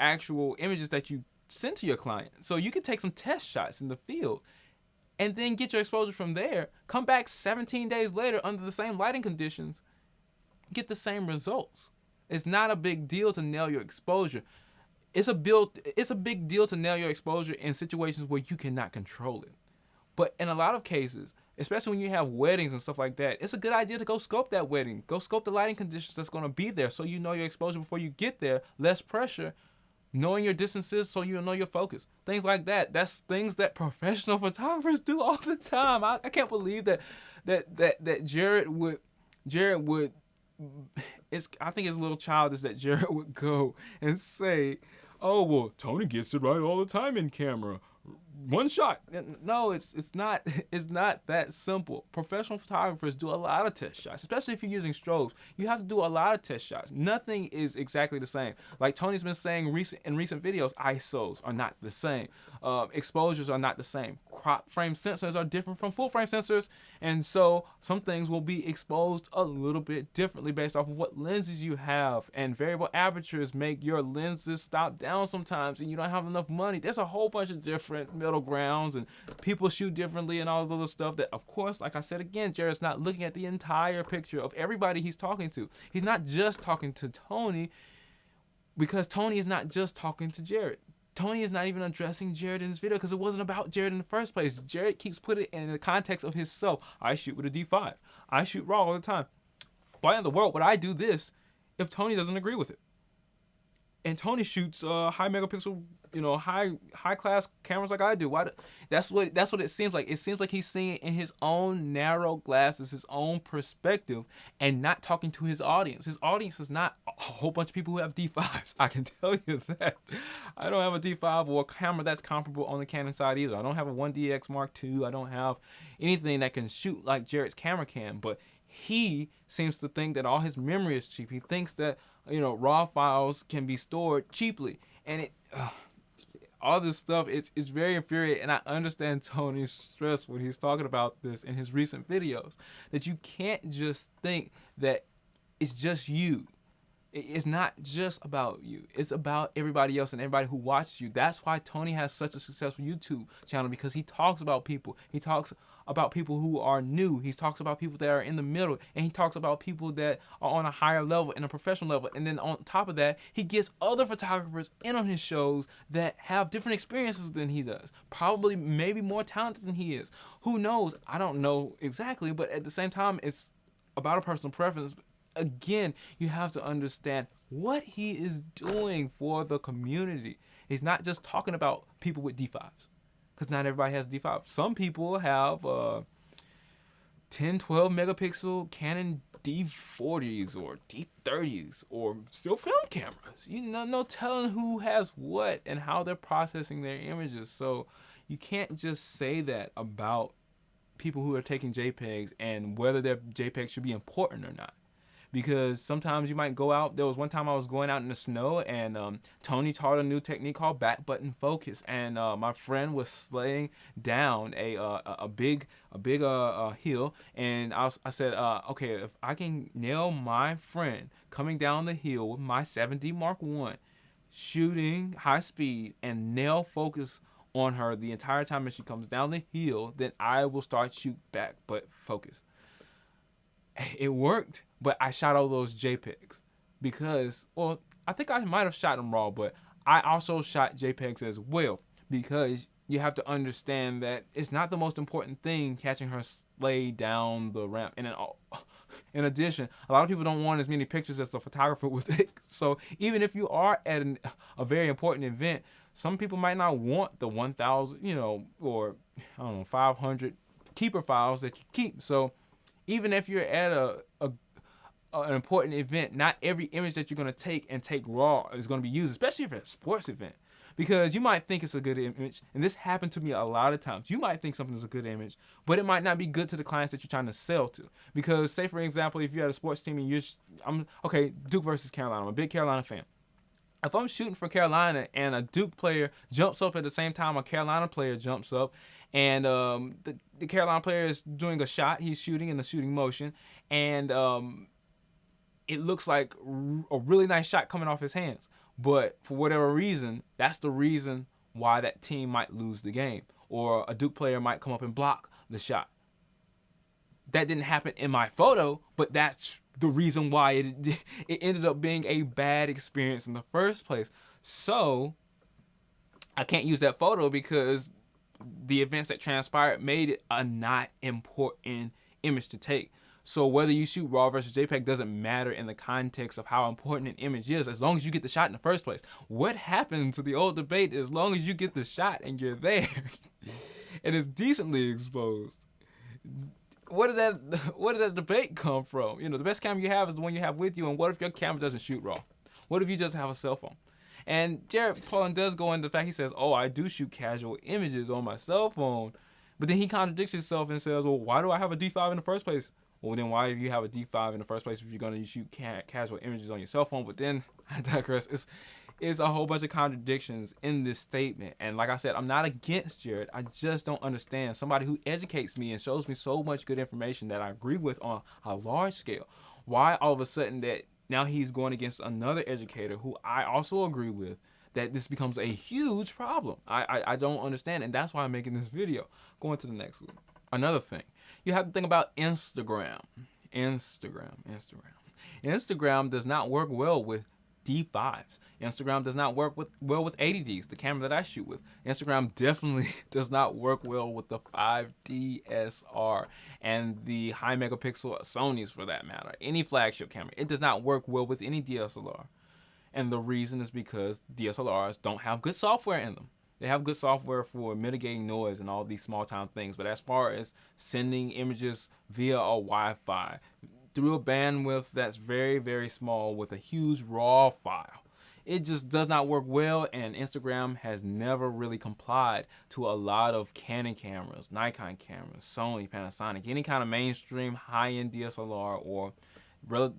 S1: actual images that you send to your client. So you can take some test shots in the field and then get your exposure from there. Come back 17 days later under the same lighting conditions, get the same results. It's not a big deal to nail your exposure. it's a big deal to nail your exposure in situations where you cannot control it. But in a lot of cases, especially when you have weddings and stuff like that, it's a good idea to go scope that wedding. Go scope the lighting conditions that's going to be there so you know your exposure before you get there. Less pressure. Knowing your distances so you know your focus. Things like that. That's things that professional photographers do all the time. I can't believe that Jared would I think it's a little childish that Jared would go and say, oh, well, Tony gets it right all the time in camera. One shot. No, it's not that simple. Professional photographers do a lot of test shots, especially if you're using strobes. You have to do a lot of test shots. Nothing is exactly the same. Like Tony's been saying in recent videos, ISOs are not the same. Exposures are not the same. Crop frame sensors are different from full frame sensors, and so some things will be exposed a little bit differently based off of what lenses you have. And variable apertures make your lenses stop down sometimes, and you don't have enough money. There's a whole bunch of different middle grounds, and people shoot differently and all this other stuff that, of course, like I said again, Jared's not looking at the entire picture of everybody he's talking to. He's not just talking to Tony, because Tony is not just talking to Jared. Tony is not even addressing Jared in this video because it wasn't about Jared in the first place. Jared keeps putting it in the context of himself. I shoot with a D5. I shoot raw all the time. Why in the world would I do this if Tony doesn't agree with it? And Tony shoots high megapixel, high class cameras like I do. That's what it seems like. It seems like he's seeing it in his own narrow glasses, his own perspective, and not talking to his audience. His audience is not a whole bunch of people who have D5s. I can tell you that. I don't have a D5 or a camera that's comparable on the Canon side either. I don't have a 1DX Mark II. I don't have anything that can shoot like Jared's camera can. But he seems to think that all his memory is cheap. He thinks that raw files can be stored cheaply, and all this stuff it's very infuriating. And I understand Tony's stress when he's talking about this in his recent videos, that you can't just think that it's just you. It's not just about you. It's about everybody else and everybody who watches you. That's why Tony has such a successful YouTube channel, because he talks about people. He talks about people who are new. He talks about people that are in the middle. And he talks about people that are on a higher level, in a professional level. And then on top of that, he gets other photographers in on his shows that have different experiences than he does. Probably maybe more talented than he is. Who knows? I don't know exactly. But at the same time, it's about a personal preference. Again, you have to understand what he is doing for the community. He's not just talking about people with D5s, because not everybody has D5. Some people have 10, 12 megapixel Canon D40s or D30s or still film cameras. No telling who has what and how they're processing their images. So you can't just say that about people who are taking JPEGs and whether their JPEGs should be important or not. Because sometimes you might go out. There was one time I was going out in the snow, and Tony taught a new technique called back button focus, and my friend was slaying down a big hill, and I said, okay, if I can nail my friend coming down the hill with my 7D Mark I, shooting high speed and nail focus on her the entire time as she comes down the hill, then I will start shoot back but focus. It worked, but I shot all those JPEGs because, well, I think I might have shot them raw, but I also shot JPEGs as well, because you have to understand that it's not the most important thing catching her slay down the ramp. And then, in addition, a lot of people don't want as many pictures as the photographer would take. So even if you are at a very important event, some people might not want the 1,000, or 500 keeper files that you keep. So even if you're at an important event, not every image that you're going to take raw is going to be used, especially if it's a sports event. Because you might think it's a good image, and this happened to me a lot of times. You might think something is a good image, but it might not be good to the clients that you're trying to sell to. Because, say for example, if you're at a sports team and Duke versus Carolina. I'm a big Carolina fan. If I'm shooting for Carolina and a Duke player jumps up at the same time a Carolina player jumps up, and the Carolina player is doing a shot, he's shooting in the shooting motion, and it looks like a really nice shot coming off his hands. But for whatever reason, that's the reason why that team might lose the game, or a Duke player might come up and block the shot. That didn't happen in my photo, but that's the reason why it ended up being a bad experience in the first place. So I can't use that photo because the events that transpired made it a not important image to take. So whether you shoot RAW versus JPEG doesn't matter in the context of how important an image is, as long as you get the shot in the first place. What happened to the old debate, as long as you get the shot and you're there and it's decently exposed? Where did that debate come from? You know, the best camera you have is the one you have with you, and what if your camera doesn't shoot RAW? What if you just have a cell phone? And Jared Paulin does go into the fact, he says, oh, I do shoot casual images on my cell phone. But then he contradicts himself and says, well, why do I have a D5 in the first place? Well, then why do you have a D5 in the first place if you're going to shoot casual images on your cell phone? But then, I digress, it's a whole bunch of contradictions in this statement. And like I said, I'm not against Jared. I just don't understand somebody who educates me and shows me so much good information that I agree with on a large scale. Why all of a sudden that now he's going against another educator who I also agree with, that this becomes a huge problem. I don't understand, and that's why I'm making this video. Going to the next one. Another thing, you have to think about Instagram. Instagram does not work well with D5s. Instagram does not work well with 80Ds, the camera that I shoot with. Instagram definitely does not work well with the 5D SR and the high megapixel Sony's, for that matter. Any flagship camera, it does not work well with any DSLR. And the reason is because DSLRs don't have good software in them. They have good software for mitigating noise and all these small town things. But as far as sending images via a Wi-Fi through a bandwidth that's very, very small with a huge RAW file, it just does not work well. And Instagram has never really complied to a lot of Canon cameras, Nikon cameras, Sony, Panasonic, any kind of mainstream high-end DSLR or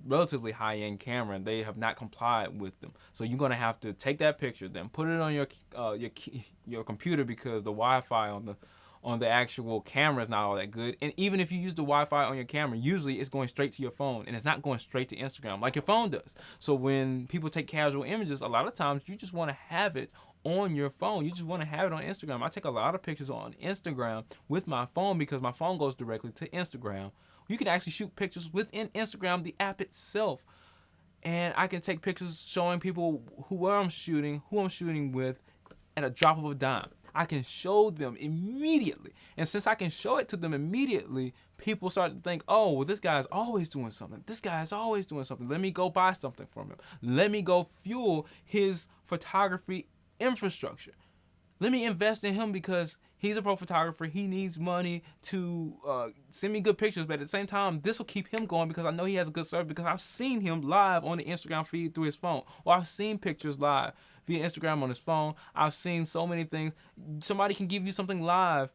S1: relatively high-end camera, and they have not complied with them. So you're going to have to take that picture, then put it on your computer, because the Wi-Fi on the actual camera is not all that good. And even if you use the Wi-Fi on your camera, usually it's going straight to your phone, and it's not going straight to Instagram like your phone does. So when people take casual images, a lot of times you just want to have it on your phone. You just want to have it on Instagram. I take a lot of pictures on Instagram with my phone because my phone goes directly to Instagram. You can actually shoot pictures within Instagram, the app itself. And I can take pictures showing people who I'm shooting with at a drop of a dime. I can show them immediately. And since I can show it to them immediately, people start to think, oh, well, this guy's always doing something. This guy's always doing something. Let me go buy something from him. Let me go fuel his photography infrastructure. Let me invest in him because he's a pro photographer. He needs money to send me good pictures. But at the same time, this will keep him going because I know he has a good service, because I've seen him live on the Instagram feed through his phone. Or I've seen pictures live via Instagram on his phone. I've seen so many things. Somebody can give you something live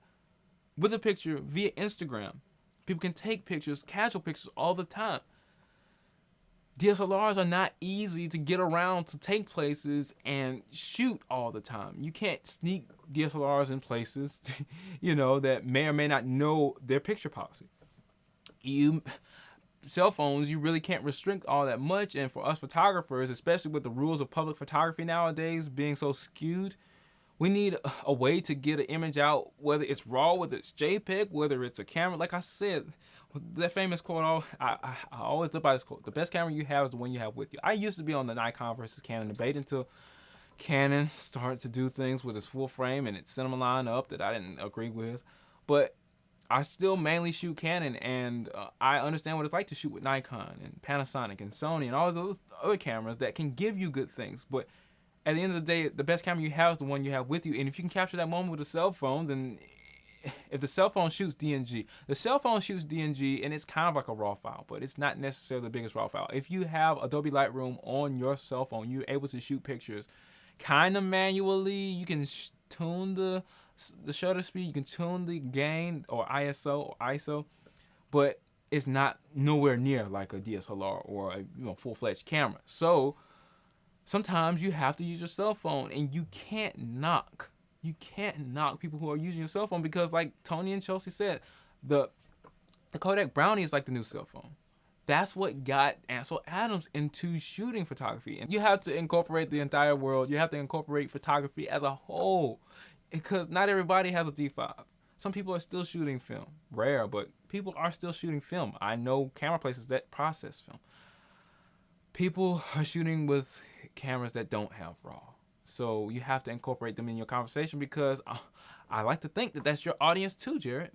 S1: with a picture via Instagram. People can take pictures, casual pictures, all the time. DSLRs are not easy to get around to take places and shoot all the time. You can't sneak DSLRs in places, that may or may not know their picture policy. Cell phones, you really can't restrict all that much. And for us photographers, especially with the rules of public photography nowadays being so skewed, we need a way to get an image out, whether it's RAW, whether it's JPEG, whether it's a camera. Like I said, that famous quote, I always live by this quote: the best camera you have is the one you have with you. I used to be on the Nikon versus Canon debate until Canon started to do things with its full frame and its cinema line up that I didn't agree with. But I still mainly shoot Canon, and I understand what it's like to shoot with Nikon and Panasonic and Sony and all those other cameras that can give you good things. But at the end of the day, the best camera you have is the one you have with you. And if you can capture that moment with a cell phone, then if the cell phone shoots DNG, and it's kind of like a RAW file, but it's not necessarily the biggest RAW file. If you have Adobe Lightroom on your cell phone, you're able to shoot pictures kind of manually. You can tune the shutter speed, you can tune the gain or ISO, but it's not nowhere near like a DSLR or a full-fledged camera. So sometimes you have to use your cell phone, and you can't knock people who are using your cell phone, because like Tony and Chelsea said, the Kodak Brownie is like the new cell phone. That's what got Ansel Adams into shooting photography. And you have to incorporate the entire world. You have to incorporate photography as a whole, because not everybody has a D5. Some people are still shooting film. Rare, but people are still shooting film. I know camera places that process film. People are shooting with cameras that don't have RAW. So you have to incorporate them in your conversation because I like to think that that's your audience too, Jared.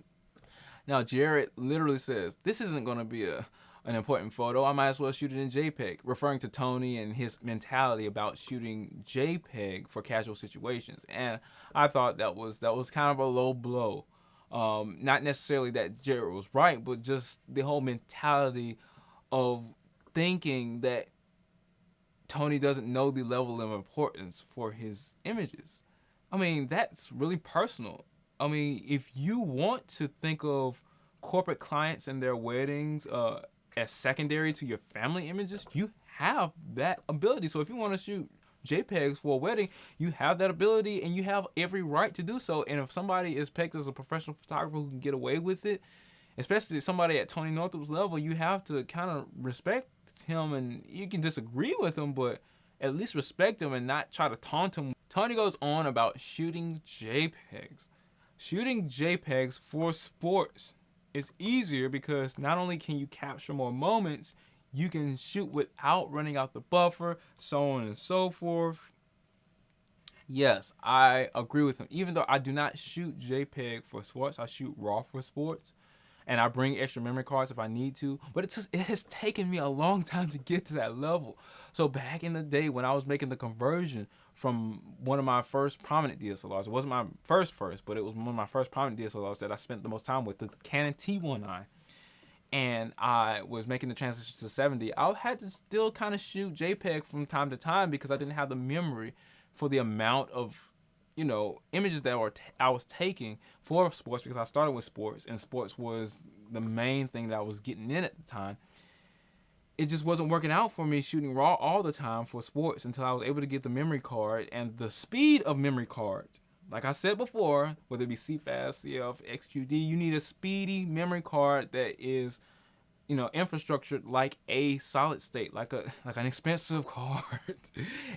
S1: Now, Jared literally says, this isn't going to be an important photo. I might as well shoot it in JPEG, referring to Tony and his mentality about shooting JPEG for casual situations. And I thought that was kind of a low blow. Not necessarily that Jared was right, but just the whole mentality of thinking that Tony doesn't know the level of importance for his images. I mean, that's really personal. I mean, if you want to think of corporate clients and their weddings as secondary to your family images, you have that ability. So if you want to shoot JPEGs for a wedding, you have that ability and you have every right to do so. And if somebody is pegged as a professional photographer who can get away with it, especially somebody at Tony Northrup's level, you have to kind of respect him, and you can disagree with him, but at least respect him and not try to taunt him. Tony goes on about shooting JPEGs. Shooting JPEGs for sports is easier because not only can you capture more moments, you can shoot without running out the buffer, so on and so forth. Yes, I agree with him. Even though I do not shoot JPEG for sports, I shoot RAW for sports. And I bring extra memory cards if I need to. But it has taken me a long time to get to that level. So back in the day when I was making the conversion from one of my first prominent DSLRs, it wasn't my first, but it was one of my first prominent DSLRs that I spent the most time with, the Canon T1i. And I was making the transition to 70. I had to still kind of shoot JPEG from time to time because I didn't have the memory for the amount of images that I was taking for sports, because I started with sports and sports was the main thing that I was getting in at the time. It just wasn't working out for me shooting RAW all the time for sports until I was able to get the memory card and the speed of memory card. Like I said before, whether it be CFast, CF, XQD, you need a speedy memory card that is, infrastructured like a solid state, like an expensive card,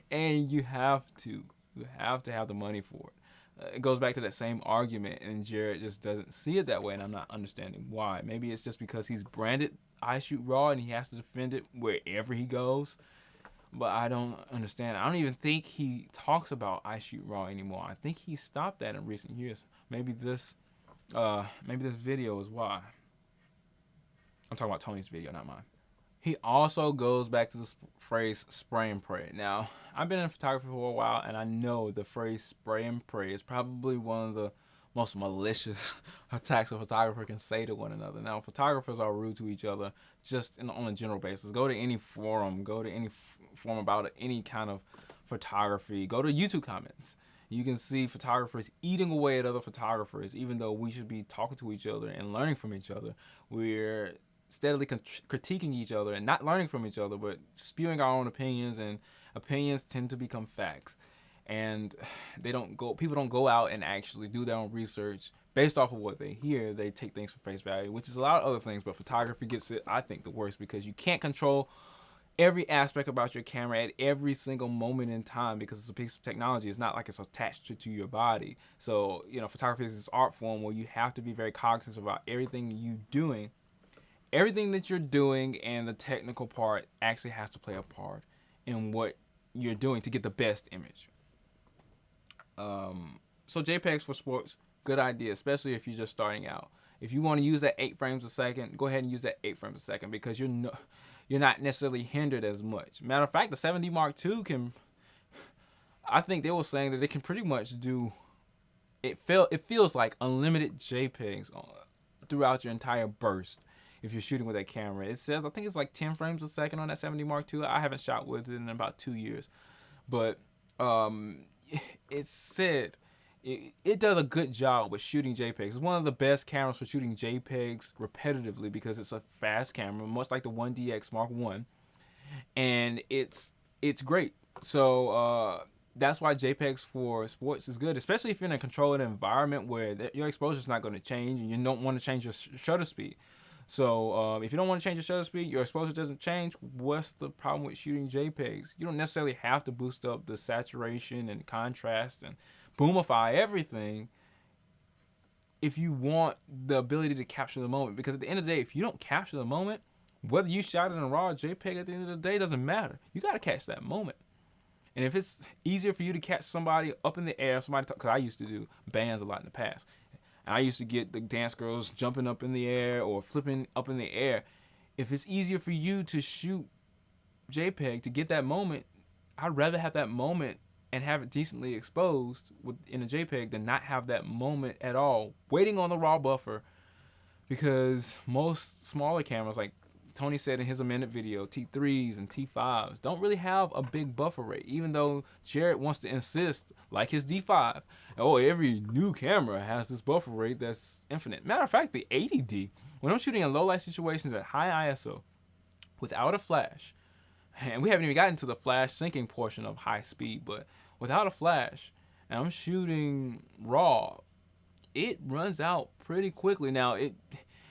S1: and you have to have the money for it. It goes back to that same argument, and Jared just doesn't see it that way, and I'm not understanding why. Maybe it's just because he's branded I Shoot RAW and he has to defend it wherever he goes. But I don't understand. I don't even think he talks about I Shoot RAW anymore. I think he stopped that in recent years. Maybe this video is why. I'm talking about Tony's video, not mine. He also goes back to the phrase spray and pray. Now, I've been in photography for a while, and I know the phrase spray and pray is probably one of the most malicious attacks a photographer can say to one another. Now, photographers are rude to each other just on a general basis. Go to any forum, forum about any kind of photography, go to YouTube comments. You can see photographers eating away at other photographers, even though we should be talking to each other and learning from each other. We're steadily critiquing each other and not learning from each other, but spewing our own opinions, and opinions tend to become facts. And people don't go out and actually do their own research based off of what they hear. They take things for face value, which is a lot of other things, but photography gets it, I think, the worst, because you can't control every aspect about your camera at every single moment in time, because it's a piece of technology. It's not like it's attached to your body. So, photography is this art form where you have to be very cognizant about everything that you're doing, and the technical part actually has to play a part in what you're doing to get the best image. So JPEGs for sports, good idea, especially if you're just starting out. If you want to use that 8 frames a second, go ahead and use that 8 frames a second, because you're not necessarily hindered as much. Matter of fact, the 7D Mark II I think they were saying that it can pretty much do, it feels like unlimited JPEGs throughout your entire burst. If you're shooting with that camera, it says, I think it's like 10 frames a second on that 7D Mark II. I haven't shot with it in about 2 years, but it said it does a good job with shooting JPEGs. It's one of the best cameras for shooting JPEGs repetitively, because it's a fast camera, much like the 1DX Mark I, and it's great. So that's why JPEGs for sports is good, especially if you're in a controlled environment where your exposure is not going to change and you don't want to change your shutter speed. So if you don't want to change your shutter speed, your exposure doesn't change, what's the problem with shooting JPEGs? You don't necessarily have to boost up the saturation and contrast and boomify everything if you want the ability to capture the moment. Because at the end of the day, if you don't capture the moment, whether you shot it in a RAW or JPEG, at the end of the day, doesn't matter. You got to catch that moment. And if it's easier for you to catch somebody up in the air, because I used to do bands a lot in the past, and I used to get the dance girls jumping up in the air or flipping up in the air. If it's easier for you to shoot JPEG to get that moment, I'd rather have that moment and have it decently exposed in a JPEG than not have that moment at all, waiting on the raw buffer, because most smaller cameras, like Tony said in his amended video, T3s and T5s don't really have a big buffer rate, even though Jared wants to insist, like his D5, oh, every new camera has this buffer rate that's infinite. Matter of fact, the 80D, when I'm shooting in low light situations at high ISO without a flash, and we haven't even gotten to the flash syncing portion of high speed, but without a flash, and I'm shooting raw, it runs out pretty quickly. Now,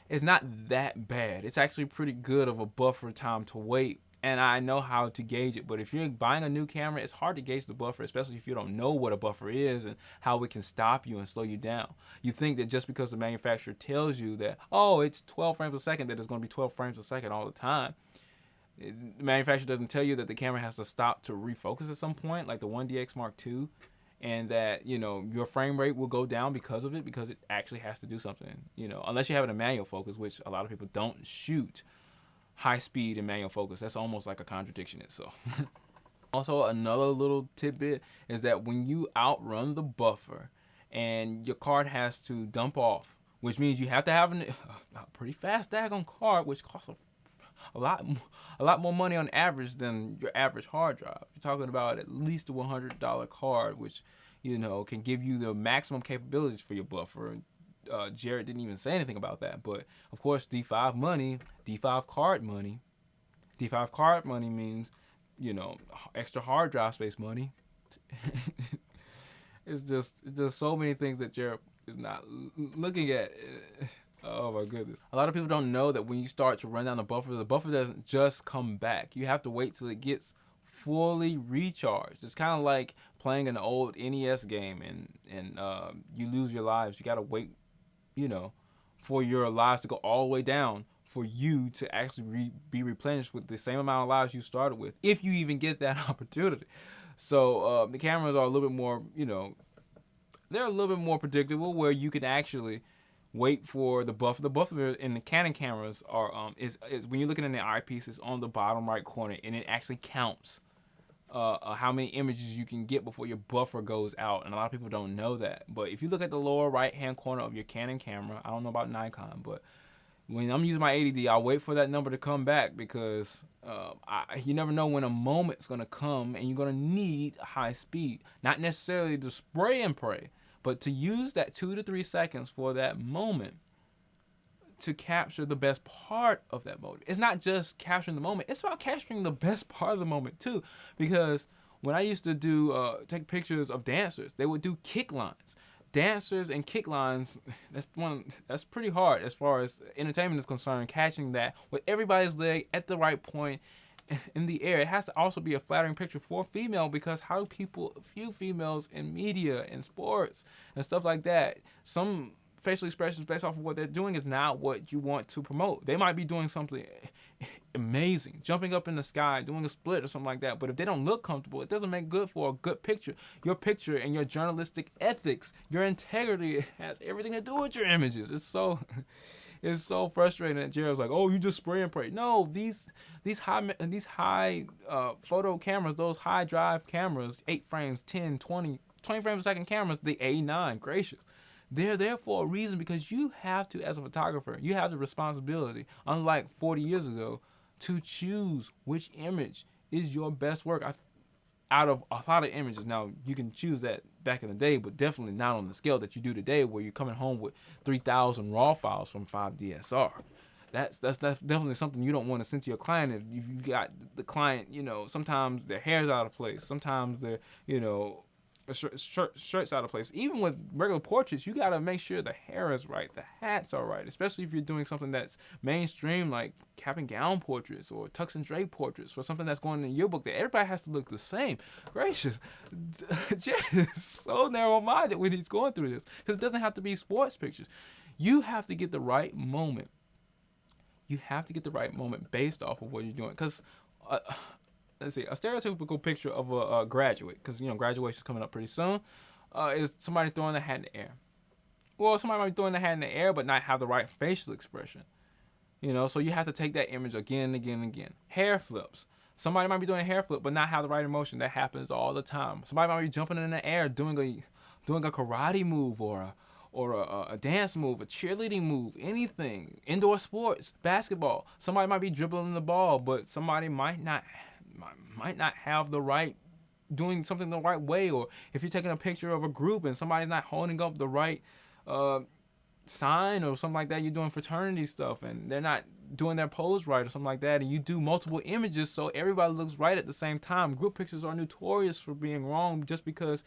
S1: it's not that bad. It's actually pretty good of a buffer time to wait, and I know how to gauge it. But if you're buying a new camera, it's hard to gauge the buffer, especially if you don't know what a buffer is and how it can stop you and slow you down. You think that just because the manufacturer tells you that, oh, it's 12 frames a second, that it's going to be 12 frames a second all the time. The manufacturer doesn't tell you that the camera has to stop to refocus at some point, like the 1DX Mark II, and that, you know, your frame rate will go down because of it, because it actually has to do something, you know, unless you have it in manual focus, which a lot of people don't shoot high speed in manual focus. That's almost like a contradiction itself. Also, another little tidbit is that when you outrun the buffer and your card has to dump off, which means you have to have a pretty fast daggone card, which costs a lot more money on average than your average hard drive. You're talking about at least a $100 card, which, you know, can give you the maximum capabilities for your buffer. Jared didn't even say anything about that, but of course, D5 money, D5 card money. D5 card money means, you know, extra hard drive space money. It's just so many things that Jared is not looking at. Oh my goodness. A lot of people don't know that when you start to run down the buffer doesn't just come back. You have to wait till it gets fully recharged. It's kind of like playing an old NES game and you lose your lives. You got to wait, you know, for your lives to go all the way down for you to actually be replenished with the same amount of lives you started with, if you even get that opportunity. So the cameras are a little bit more, you know, they're a little bit more predictable, where you can actually wait for the buffer. The buffer in the Canon cameras are is when you're looking in the eyepiece, it's on the bottom right corner, and it actually counts how many images you can get before your buffer goes out. And a lot of people don't know that. But if you look at the lower right hand corner of your Canon camera, I don't know about Nikon, but when I'm using my 80D, I'll wait for that number to come back, because you never know when a moment's gonna come and you're gonna need high speed. Not necessarily to spray and pray, but to use that 2 to 3 seconds for that moment to capture the best part of that moment. It's not just capturing the moment, it's about capturing the best part of the moment too. Because when I used to do take pictures of dancers, they would do kick lines. Dancers and kick lines, that's pretty hard as far as entertainment is concerned, catching that with everybody's leg at the right point in the air. It has to also be a flattering picture for a female, because how few females in media and sports and stuff like that, some facial expressions based off of what they're doing is not what you want to promote. They might be doing something amazing, jumping up in the sky, doing a split or something like that, but if they don't look comfortable, it doesn't make good for a good picture. Your picture and your journalistic ethics, your integrity has everything to do with your images. It's so frustrating that Jared's like, oh, you just spray and pray. No, these high photo cameras, those high drive cameras, 8 frames, 10, 20 frames a second cameras, the A9, gracious. They're there for a reason, because you have to, as a photographer, you have the responsibility, unlike 40 years ago, to choose which image is your best work. Out of a lot of images, now you can choose that back in the day, but definitely not on the scale that you do today, where you're coming home with 3,000 raw files from 5DSR. That's definitely something you don't want to send to your client. If you've got the client, you know, sometimes their hair's out of place, sometimes their, you know, shirt's out of place. Even with regular portraits, you got to make sure the hair is right, the hats are right, especially if you're doing something that's mainstream, like cap and gown portraits or tux and drape portraits, or something that's going in the yearbook that everybody has to look the same. Gracious. Jay is so narrow-minded when he's going through this, because it doesn't have to be sports pictures. You have to get the right moment. You have to get the right moment based off of what you're doing, because let's see, a stereotypical picture of a graduate, because graduation's coming up pretty soon, is somebody throwing the hat in the air. Well, somebody might be throwing the hat in the air but not have the right facial expression. So you have to take that image again and again and again. Hair flips. Somebody might be doing a hair flip but not have the right emotion. That happens all the time. Somebody might be jumping in the air doing a karate move or a dance move, a cheerleading move, anything. Indoor sports, basketball. Somebody might be dribbling the ball, but somebody might not have the right, doing something the right way. Or if you're taking a picture of a group and somebody's not holding up the right sign or something like that, you're doing fraternity stuff and they're not doing their pose right or something like that, and you do multiple images so everybody looks right at the same time. Group pictures are notorious for being wrong just because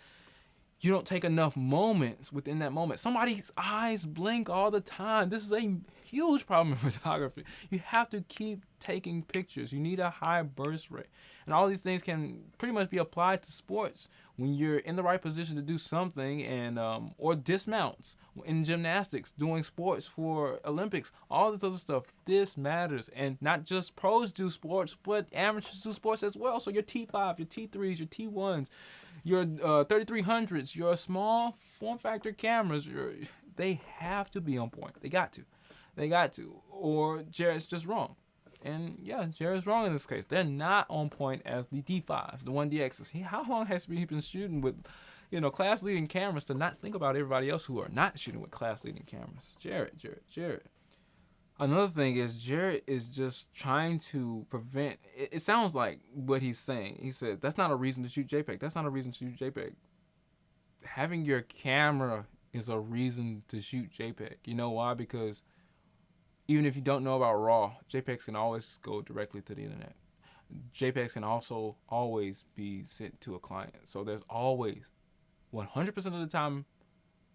S1: you don't take enough moments within that moment. Somebody's eyes blink all the time. This is a huge problem in photography. You have to keep taking pictures. You need a high burst rate. And all these things can pretty much be applied to sports. When you're in the right position to do something, and or dismounts in gymnastics, doing sports for Olympics, all this other stuff, this matters. And not just pros do sports, but amateurs do sports as well. So your T5, your T3s, your T1s, your 3300s, your small form factor cameras, they have to be on point. They got to. Or Jared's just wrong. And yeah, Jared's wrong in this case. They're not on point as the D5s, the 1DXs. How long has he been shooting with, class leading cameras to not think about everybody else who are not shooting with class leading cameras? Jared. Another thing is Jared is just trying to prevent. It sounds like what he's saying. He said that's not a reason to shoot JPEG. That's not a reason to shoot JPEG. Having your camera is a reason to shoot JPEG. You know why? Because even if you don't know about RAW, JPEGs can always go directly to the internet. JPEGs can also always be sent to a client. So there's always, 100% of the time,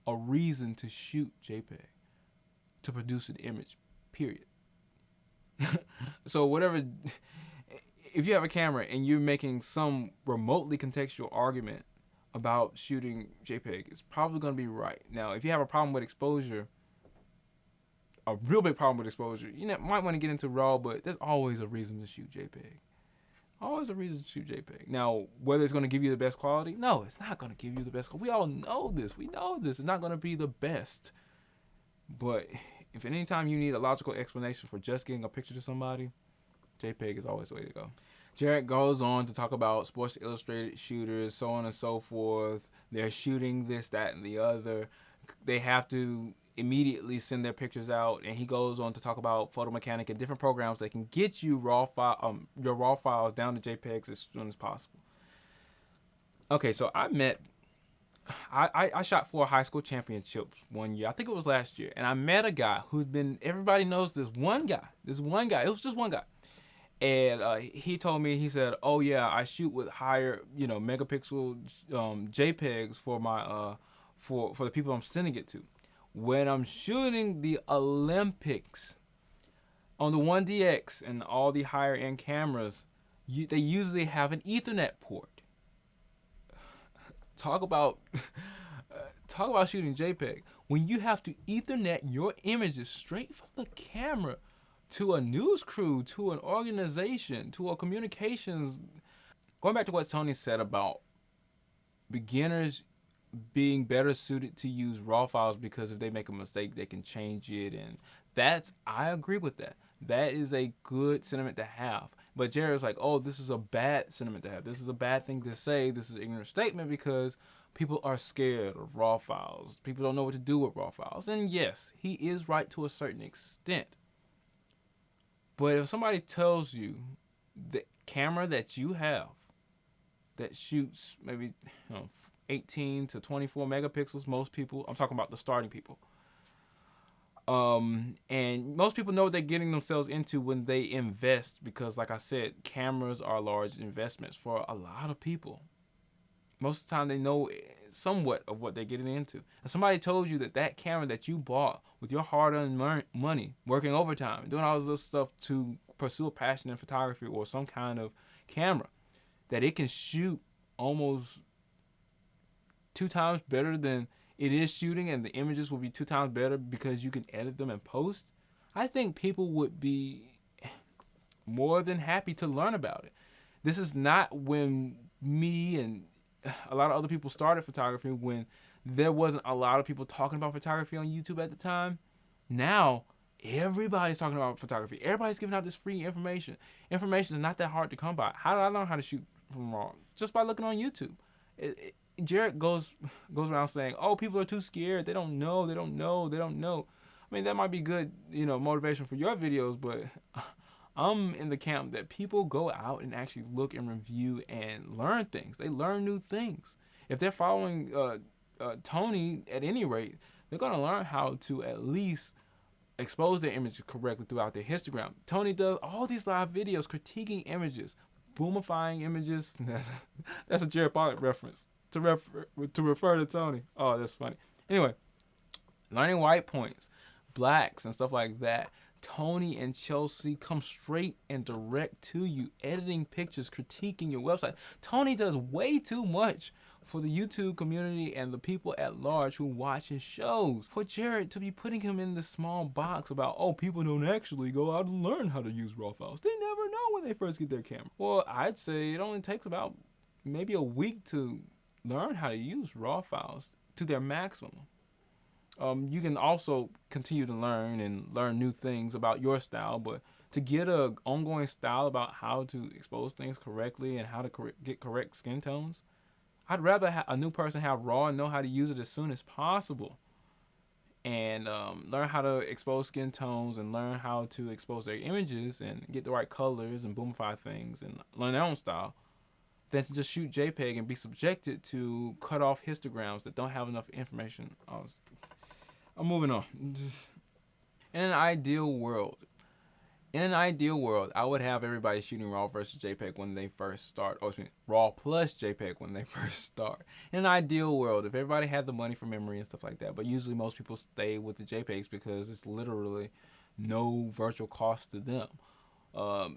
S1: a reason to shoot JPEG, to produce an image, period. So whatever, if you have a camera and you're making some remotely contextual argument about shooting JPEG, it's probably going to be right. Now, if you have a problem with exposure, a real big problem with exposure, might want to get into RAW, but there's always a reason to shoot JPEG. Always a reason to shoot JPEG. Now, whether it's going to give you the best quality? No, it's not going to give you the best quality. We all know this. It's not going to be the best. But if anytime you need a logical explanation for just getting a picture to somebody, JPEG is always the way to go. Jared goes on to talk about Sports Illustrated shooters, so on and so forth. They're shooting this, that, and the other. They have to immediately send their pictures out, and he goes on to talk about Photo Mechanic and different programs that can get you your raw files down to JPEGs as soon as possible. Okay, so I shot 4 high school championships one year. I think it was last year, and I met a guy who's been, everybody knows this one guy. It was just one guy. And he told me, he said, "Oh yeah, I shoot with higher, megapixel JPEGs for my for the people I'm sending it to. When I'm shooting the Olympics on the 1DX and all the higher end cameras, they usually have an Ethernet port." Talk about shooting JPEG. When you have to Ethernet your images straight from the camera to a news crew, to an organization, to a communications. Going back to what Tony said about beginners being better suited to use RAW files because if they make a mistake, they can change it. And I agree with that. That is a good sentiment to have. But Jared's like, oh, this is a bad sentiment to have. This is a bad thing to say. This is an ignorant statement because people are scared of RAW files. People don't know what to do with RAW files. And yes, he is right to a certain extent. But if somebody tells you the camera that you have that shoots maybe 18 to 24 megapixels, most people, I'm talking about the starting people, and most people know what they're getting themselves into when they invest, because like I said, cameras are large investments for a lot of people. Most of the time they know somewhat of what they're getting into. And somebody told you that camera that you bought with your hard-earned money, working overtime, doing all this stuff to pursue a passion in photography or some kind of camera, that it can shoot almost 2 times better than it is shooting, and the images will be 2 times better because you can edit them and post. I think people would be more than happy to learn about it. This is not when me and a lot of other people started photography, when there wasn't a lot of people talking about photography on YouTube at the time. Now, everybody's talking about photography. Everybody's giving out this free information. Information is not that hard to come by. How did I learn how to shoot from RAW? Just by looking on YouTube. Jared goes around saying, "Oh, people are too scared. They don't know. They don't know. They don't know." I mean, that might be good, motivation for your videos, but I'm in the camp that people go out and actually look and review and learn things. They learn new things. If they're following Tony, at any rate, they're going to learn how to at least expose their images correctly throughout their histogram. Tony does all these live videos critiquing images, boomifying images. That's a Jared Pollock reference to refer to Tony. Oh, that's funny. Anyway, learning white points, blacks, and stuff like that. Tony and Chelsea come straight and direct to you, editing pictures, critiquing your website. Tony does way too much for the YouTube community and the people at large who watch his shows. For Jared to be putting him in this small box about, oh, people don't actually go out and learn how to use RAW files. They never know when they first get their camera. Well, I'd say it only takes about maybe a week to learn how to use RAW files to their maximum. You can also continue to learn new things about your style, but to get an ongoing style about how to expose things correctly and how to get correct skin tones, I'd rather a new person have RAW and know how to use it as soon as possible, and learn how to expose skin tones and learn how to expose their images and get the right colors and boomify things and learn their own style, than to just shoot JPEG and be subjected to cut off histograms that don't have enough information. I'm moving on. In an ideal world, I would have everybody shooting RAW versus JPEG when they first start. RAW plus JPEG when they first start. In an ideal world, if everybody had the money for memory and stuff like that, but usually most people stay with the JPEGs because it's literally no virtual cost to them.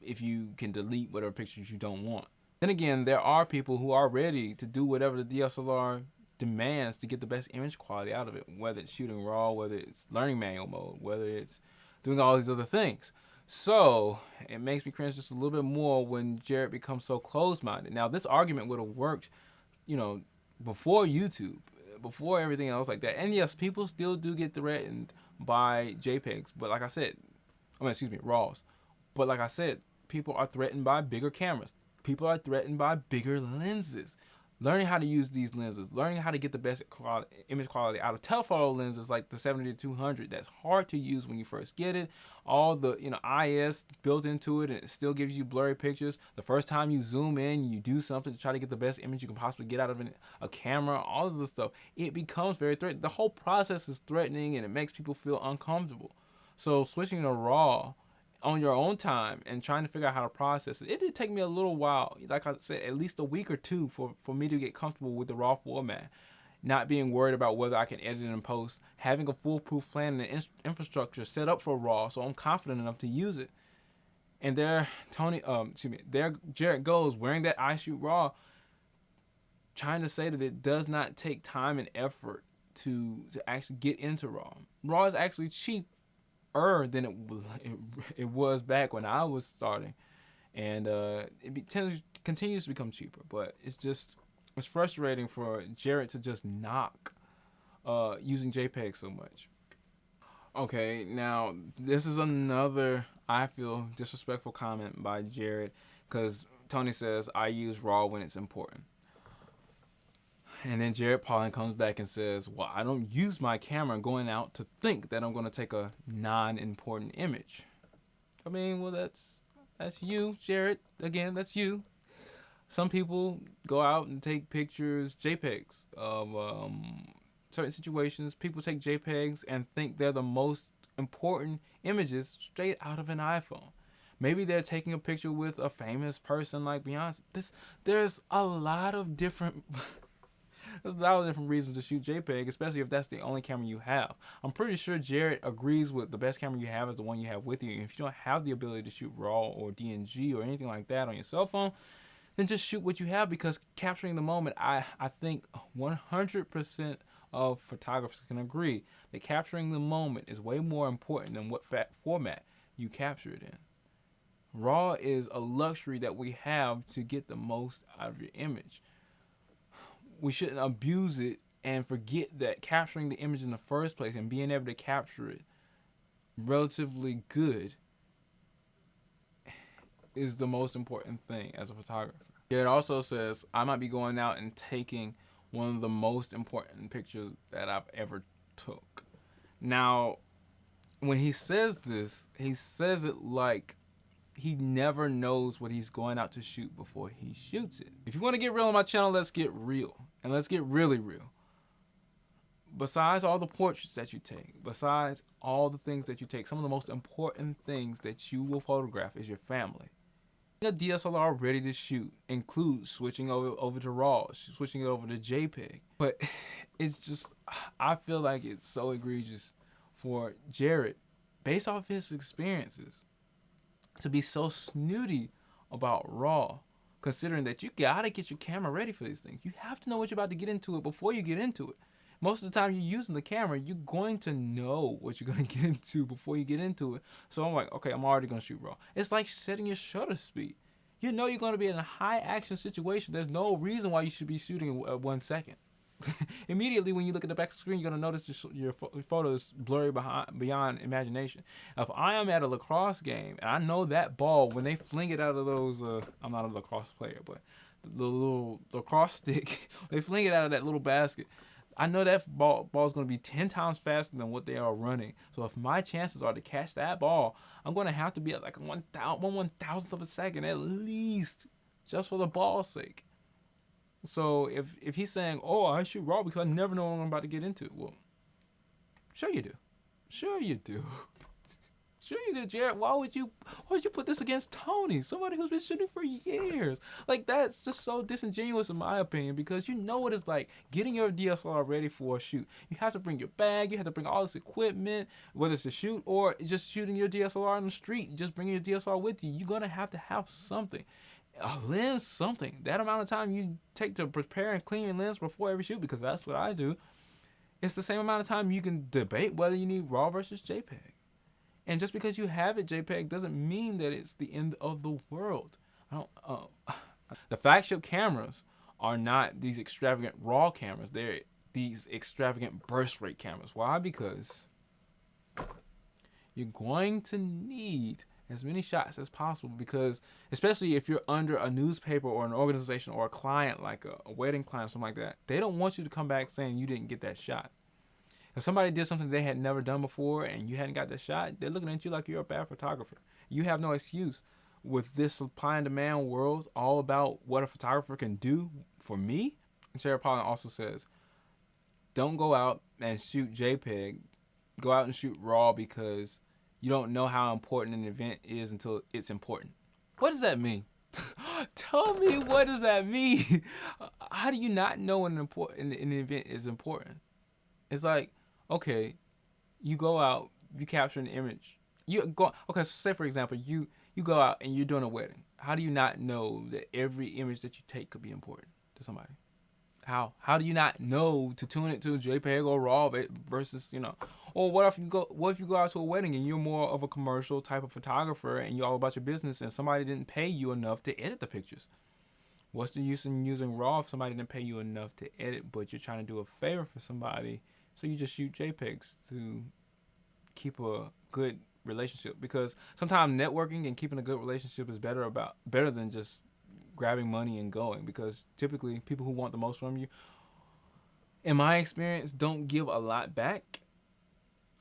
S1: If you can delete whatever pictures you don't want. Then again, there are people who are ready to do whatever the DSLR demands to get the best image quality out of it, whether it's shooting RAW, whether it's learning manual mode, whether it's doing all these other things. So it makes me cringe just a little bit more when Jared becomes so closed-minded. Now, this argument would have worked, before YouTube, before everything else like that. And yes, people still do get threatened by JPEGs, but like I said, RAWs. But like I said, people are threatened by bigger cameras. People are threatened by bigger lenses. Learning how to use these lenses, learning how to get the best image quality out of telephoto lenses like the 70-200, that's hard to use when you first get it. All the IS built into it, and it still gives you blurry pictures. The first time you zoom in, you do something to try to get the best image you can possibly get out of a camera, all of this stuff, it becomes very threatening. The whole process is threatening, and it makes people feel uncomfortable. So switching to RAW on your own time and trying to figure out how to process it. It did take me a little while, like I said, at least a week or two for me to get comfortable with the RAW format. Not being worried about whether I can edit it in post, having a foolproof plan and infrastructure set up for RAW, so I'm confident enough to use it. And there Jared goes wearing that I shoot RAW, trying to say that it does not take time and effort to actually get into RAW. RAW is actually cheap than it was back when I was starting, and continues to become cheaper. But it's frustrating for Jared to just knock using JPEG so much. Okay, now this is another, I feel, disrespectful comment by Jared, because Tony says I use RAW when it's important. And then Jared Pollock comes back and says, well, I don't use my camera going out to think that I'm going to take a non-important image. I mean, well, that's you, Jared. Again, that's you. Some people go out and take pictures, JPEGs, of certain situations. People take JPEGs and think they're the most important images straight out of an iPhone. Maybe they're taking a picture with a famous person like Beyonce. There's a lot of different... There's a lot of different reasons to shoot JPEG, especially if that's the only camera you have. I'm pretty sure Jared agrees with the best camera you have is the one you have with you. If you don't have the ability to shoot RAW or DNG or anything like that on your cell phone, then just shoot what you have, because capturing the moment, I think 100% of photographers can agree that capturing the moment is way more important than what format you capture it in. RAW is a luxury that we have to get the most out of your image. We shouldn't abuse it and forget that capturing the image in the first place and being able to capture it relatively good is the most important thing as a photographer. It also says I might be going out and taking one of the most important pictures that I've ever took. Now, when he says this, he says it like he never knows what he's going out to shoot before he shoots it. If you want to get real on my channel, let's get real. And let's get really real. Besides all the portraits that you take, besides all the things that you take, some of the most important things that you will photograph is your family. A DSLR ready to shoot includes switching over to RAW, switching it over to JPEG. But it's just, I feel like it's so egregious for Jared, based off his experiences, to be so snooty about RAW, considering that you gotta get your camera ready for these things. You have to know what you're about to get into it before you get into it. Most of the time you're using the camera, you're going to know what you're going to get into before you get into it. So I'm like, okay, I'm already going to shoot RAW. It's like setting your shutter speed. You know you're going to be in a high action situation. There's no reason why you should be shooting at 1 second. Immediately when you look at the back of the screen, you're going to notice your photo is blurry beyond imagination. If I am at a lacrosse game and I know that ball, when they fling it out of those, I'm not a lacrosse player, but the little lacrosse stick, they fling it out of that little basket, I know that ball is going to be 10 times faster than what they are running. So if my chances are to catch that ball, I'm going to have to be at like 1/1000th of a second at least, just for the ball's sake. So if he's saying, oh, I shoot RAW because I never know what I'm about to get into, well, sure you do. Sure you do. Sure you do, Jared. Why would you put this against Tony, somebody who's been shooting for years? Like, that's just so disingenuous in my opinion, because you know what it's like getting your DSLR ready for a shoot. You have to bring your bag, you have to bring all this equipment, whether it's to shoot or just shooting your DSLR on the street, just bringing your DSLR with you. You're going to have something. A lens, something. That amount of time you take to prepare and clean your lens before every shoot, because that's what I do. It's the same amount of time you can debate whether you need RAW versus JPEG. And just because you have it JPEG doesn't mean that it's the end of the world. The flagship cameras are not these extravagant RAW cameras. They're these extravagant burst rate cameras. Why? Because you're going to need as many shots as possible, because especially if you're under a newspaper or an organization or a client, like a wedding client or something like that, they don't want you to come back saying you didn't get that shot. If somebody did something they had never done before and you hadn't got that shot, they're looking at you like you're a bad photographer. You have no excuse. With this supply and demand world, all about what a photographer can do for me, Sarah Paulin also says, don't go out and shoot JPEG. Go out and shoot RAW, because you don't know how important an event is until it's important. What does that mean? Tell me, what does that mean? How do you not know an event is important? It's like, okay, you go out, you capture an image. Okay, so say for example, you go out and you're doing a wedding. How do you not know that every image that you take could be important to somebody? How do you not know to tune it to JPEG or RAW versus, you know? Or what if you go out to a wedding and you're more of a commercial type of photographer and you're all about your business and somebody didn't pay you enough to edit the pictures? What's the use in using RAW if somebody didn't pay you enough to edit, but you're trying to do a favor for somebody? So you just shoot JPEGs to keep a good relationship, because sometimes networking and keeping a good relationship is better than just grabbing money and going, because typically people who want the most from you, in my experience, don't give a lot back.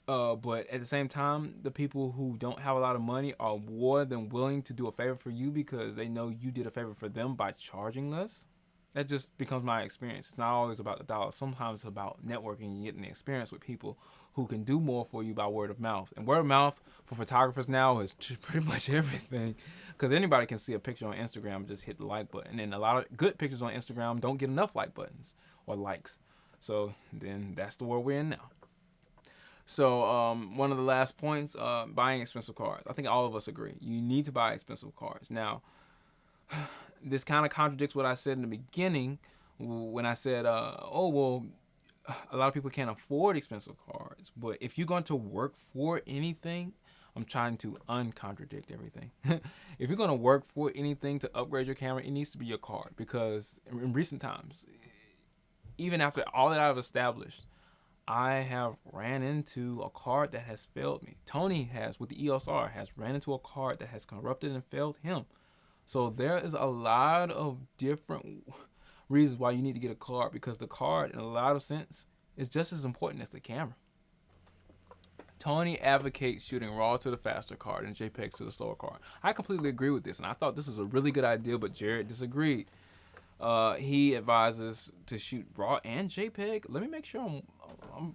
S1: But at the same time, the people who don't have a lot of money are more than willing to do a favor for you because they know you did a favor for them by charging less. That just becomes my experience. It's not always about the dollar. Sometimes it's about networking and getting the experience with people who can do more for you by word of mouth. And word of mouth for photographers now is pretty much everything, because anybody can see a picture on Instagram and just hit the like button. And a lot of good pictures on Instagram don't get enough like buttons or likes. So then that's the world we're in now. So one of the last points, buying expensive cars. I think all of us agree. You need to buy expensive cars. Now, this kind of contradicts what I said in the beginning when I said, oh, well, a lot of people can't afford expensive cars. But if you're going to work for anything, I'm trying to uncontradict everything. If you're gonna work for anything to upgrade your camera, it needs to be your card, because in recent times, even after all that I've established, I have ran into a card that has failed me. Tony has, with the EOS R, has ran into a card that has corrupted and failed him. So there is a lot of different reasons why you need to get a card, because the card, in a lot of sense, is just as important as the camera. Tony advocates shooting RAW to the faster card and JPEGs to the slower card. I completely agree with this, and I thought this was a really good idea, but Jared disagreed. He advises to shoot RAW and JPEG. Let me make sure I'm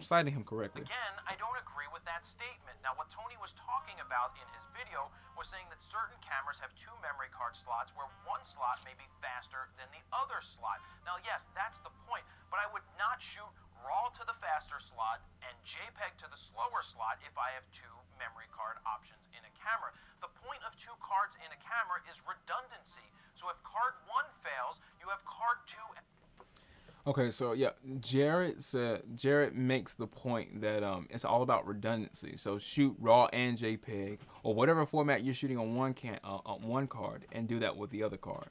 S1: citing him correctly.
S2: Again, I don't agree with that statement. Now, what Tony was talking about in his video was saying that certain cameras have two memory card slots where one slot may be faster than the other slot. Now, yes, that's the point, but I would not shoot RAW to the faster slot and JPEG to the slower slot if I have two memory card options in a camera. The point of two cards in a camera is redundancy. So if card 1 fails, you have card 2.
S1: Okay, so yeah, Jared makes the point that it's all about redundancy. So shoot RAW and JPEG, or whatever format you're shooting on one card, and do that with the other card.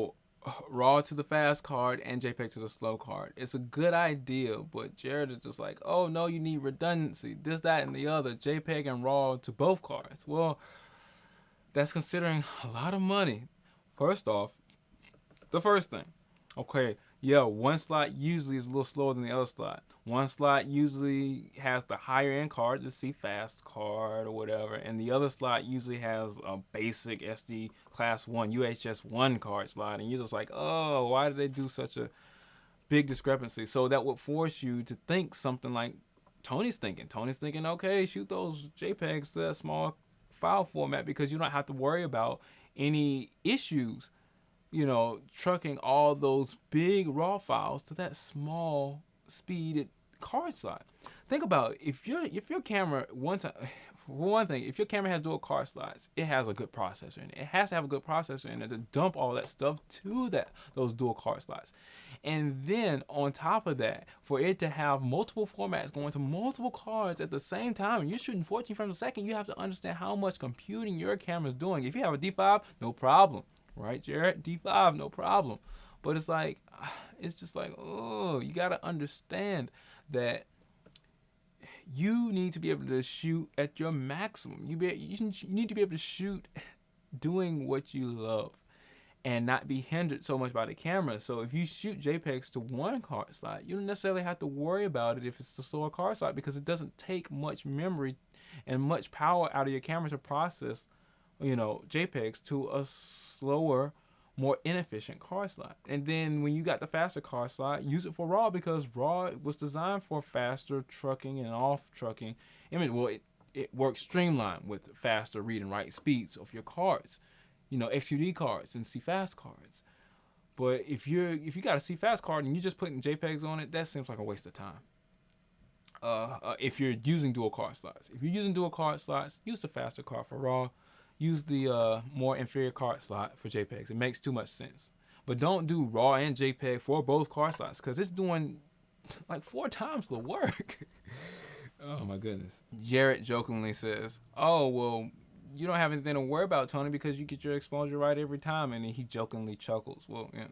S1: RAW to the fast card and JPEG to the slow card. It's a good idea, but Jared is just like, oh no, you need redundancy, this, that, and the other, JPEG and RAW to both cards. Well, that's considering a lot of money. First off, the first thing, okay, yeah, one slot usually is a little slower than the other slot. One slot usually has the higher end card, the C fast card or whatever, and the other slot usually has a basic SD class 1 UHS 1 card slot, and you're just like, oh, why did they do such a big discrepancy? So that would force you to think something like Tony's thinking. Tony's thinking, okay, shoot those JPEGs to that small file format, because you don't have to worry about any issues, you know, trucking all those big RAW files to that small speeded card slot. Think about it. If your camera, for one thing, if your camera has dual card slots, it has a good processor in it. It has to have a good processor in it to dump all that stuff to those dual card slots. And then on top of that, for it to have multiple formats going to multiple cards at the same time, and you're shooting 14 frames a second, you have to understand how much computing your camera is doing. If you have a D5, no problem. Right, Jared? D5, no problem. But it's like, it's just like, oh, you got to understand that you need to be able to shoot at your maximum. You need to be able to shoot doing what you love and not be hindered so much by the camera. So if you shoot JPEGs to one card slot, you don't necessarily have to worry about it if it's the slower card slot, because it doesn't take much memory and much power out of your camera to process, you know, JPEGs to a slower, more inefficient card slot. And then when you got the faster card slot, use it for RAW, because RAW was designed for faster trucking and off trucking image. Well, it works streamlined with faster read and write speeds of your cards, you know, XUD cards and CFast cards. But if you got a CFast card and you're just putting JPEGs on it, that seems like a waste of time. If you're using dual card slots, use the faster card for RAW. Use the more inferior card slot for JPEGs. It makes too much sense. But don't do RAW and JPEG for both card slots, because it's doing like 4 times the work. Oh my goodness. Jarrett jokingly says, oh, well, you don't have anything to worry about, Tony, because you get your exposure right every time. And then he jokingly chuckles. Well, you know,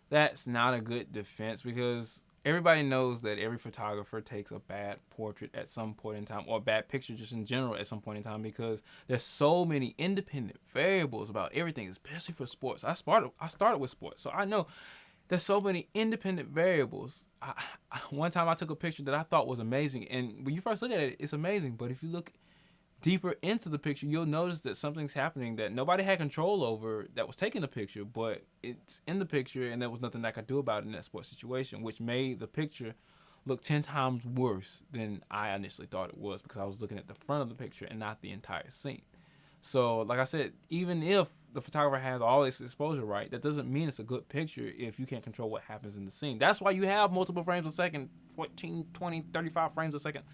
S1: that's not a good defense, because everybody knows that every photographer takes a bad portrait at some point in time, or a bad picture just in general at some point in time, because there's so many independent variables about everything, especially for sports. I started with sports, so I know there's so many independent variables. One time I took a picture that I thought was amazing, and when you first look at it, it's amazing, but if you look deeper into the picture, you'll notice that something's happening that nobody had control over that was taking the picture, but it's in the picture, and there was nothing I could do about it in that sports situation, which made the picture look 10 times worse than I initially thought it was, because I was looking at the front of the picture and not the entire scene. So, like I said, even if the photographer has all this exposure right, that doesn't mean it's a good picture if you can't control what happens in the scene. That's why you have multiple frames a second, 14, 20, 35 frames a second,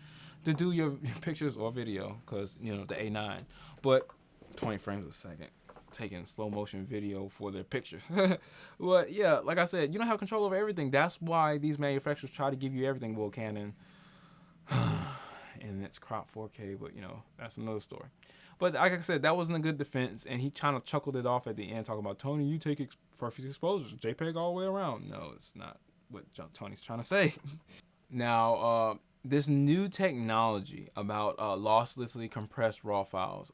S1: to do your pictures or video, because, you know, the A9, but 20 frames a second, taking slow motion video for their pictures. But yeah, like I said, you don't have control over everything. That's why these manufacturers try to give you everything. Well, Canon and it's cropped 4K, but that's another story. But like I said, that wasn't a good defense, and he kind of chuckled it off at the end, talking about, Tony, you take perfect exposures, JPEG all the way around. No, it's not what Tony's trying to say. Now, this new technology about losslessly compressed RAW files,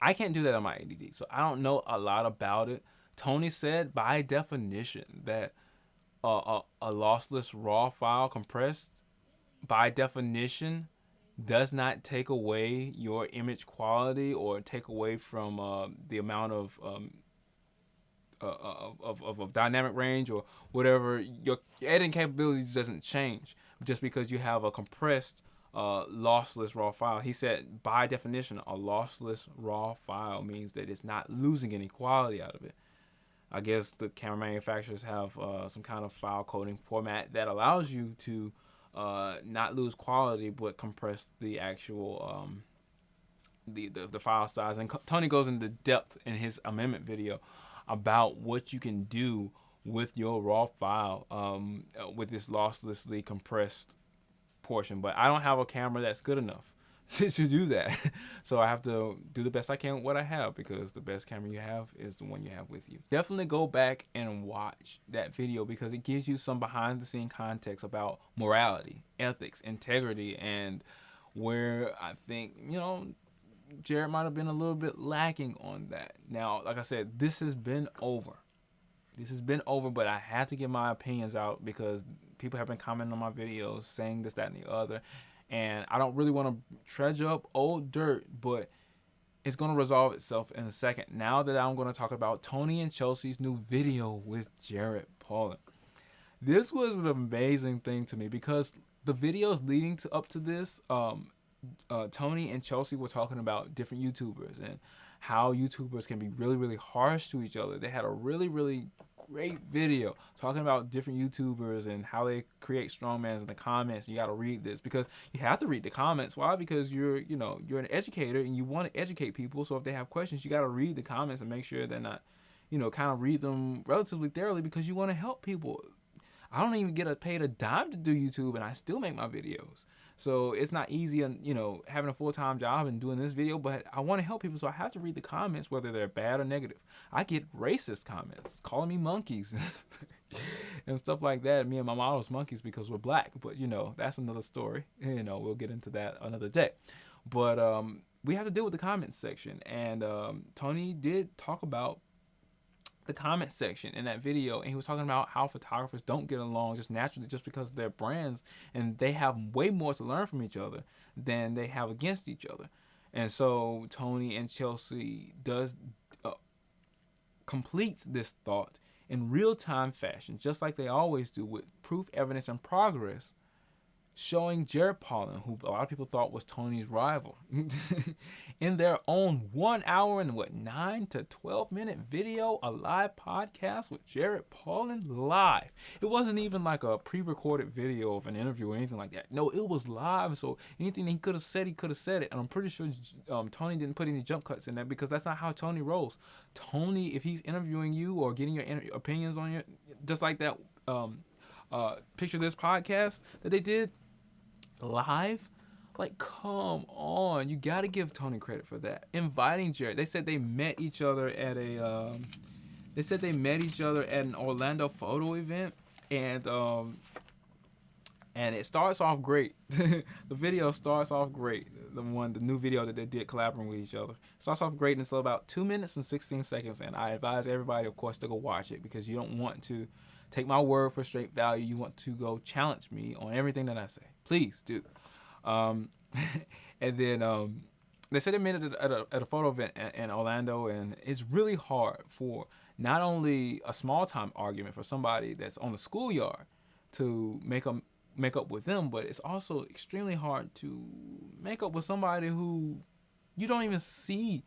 S1: I can't do that on my ADD, so I don't know a lot about it. Tony said by definition that a lossless RAW file compressed by definition does not take away your image quality or take away from the amount of dynamic range or whatever. Your editing capabilities doesn't change just because you have a compressed lossless RAW file. He said by definition a lossless RAW file means that it's not losing any quality out of it. I guess the camera manufacturers have some kind of file coding format that allows you to not lose quality but compress the actual the file size. And Tony goes into depth in his amendment video about what you can do with your RAW file with this losslessly compressed portion. But I don't have a camera that's good enough to do that, so I have to do the best I can with what I have, because the best camera you have is the one you have with you. Definitely go back and watch that video because it gives you some behind the scene context about morality, ethics, integrity, and where I think Jared might have been a little bit lacking on that. Now, like I said, this has been over, but I had to get my opinions out because people have been commenting on my videos saying this, that, and the other. And I don't really want to treasure up old dirt, but it's going to resolve itself in a second. Now that I'm going to talk about Tony and Chelsea's new video with Jared Paulin. This was an amazing thing to me because the videos leading up to this, Tony and Chelsea were talking about different YouTubers and how YouTubers can be really, really harsh to each other. They had a really, really great video talking about different YouTubers and how they create strongmans in the comments. You got to read this because you have to read the comments. Why? Because you're an educator and you want to educate people. So if they have questions, you got to read the comments and make sure they're not, kind of read them relatively thoroughly because you want to help people. I don't even get paid a dime to do YouTube, and I still make my videos. So it's not easy, having a full-time job and doing this video, but I want to help people, so I have to read the comments, whether they're bad or negative. I get racist comments, calling me monkeys and stuff like that. Me and my model's monkeys because we're black, but, that's another story. We'll get into that another day. But we have to deal with the comments section, and Tony did talk about the comment section in that video, and he was talking about how photographers don't get along just naturally just because they're brands and they have way more to learn from each other than they have against each other. And so Tony and Chelsea completes this thought in real-time fashion, just like they always do, with proof, evidence, and progress, showing Jared Paulin, who a lot of people thought was Tony's rival, in their own 1 hour and 9 to 12 minute video, a live podcast with Jared Paulin live. It wasn't even like a pre-recorded video of an interview or anything like that. No, it was live, so anything he could have said, he could have said it. And I'm pretty sure Tony didn't put any jump cuts in there because that's not how Tony rolls. Tony, if he's interviewing you or getting your opinions on you, just like that picture this podcast that they did live, like, come on, you got to give Tony credit for that. Inviting Jared, they said they met each other at an Orlando photo event, and it starts off great. The video starts off great. The new video that they did collaborating with each other starts off great until about 2 minutes and 16 seconds, and I advise everybody, of course, to go watch it because you don't want to take my word for straight value. You want to go challenge me on everything that I say. Please do. And then they said they met at a photo event in Orlando, and it's really hard for not only a small-time argument for somebody that's on the schoolyard to make up with them, but it's also extremely hard to make up with somebody who you don't even see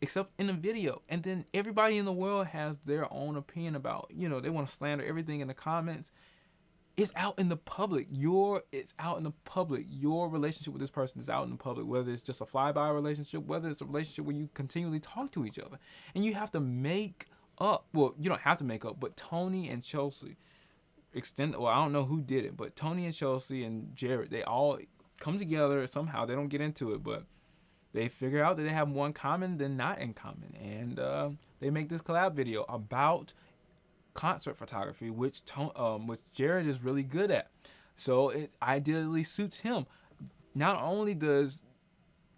S1: except in the video. And then everybody in the world has their own opinion about, they want to slander everything in the comments. It's out in the public. It's out in the public. Your relationship with this person is out in the public, whether it's just a flyby relationship, whether it's a relationship where you continually talk to each other. And you have to make up. Well, you don't have to make up, but Tony and Chelsea I don't know who did it, but Tony and Chelsea and Jared, they all come together somehow. They don't get into it, but they figure out that they have more in common than not in common, and they make this collab video about concert photography, which Jared is really good at. So it ideally suits him. Not only does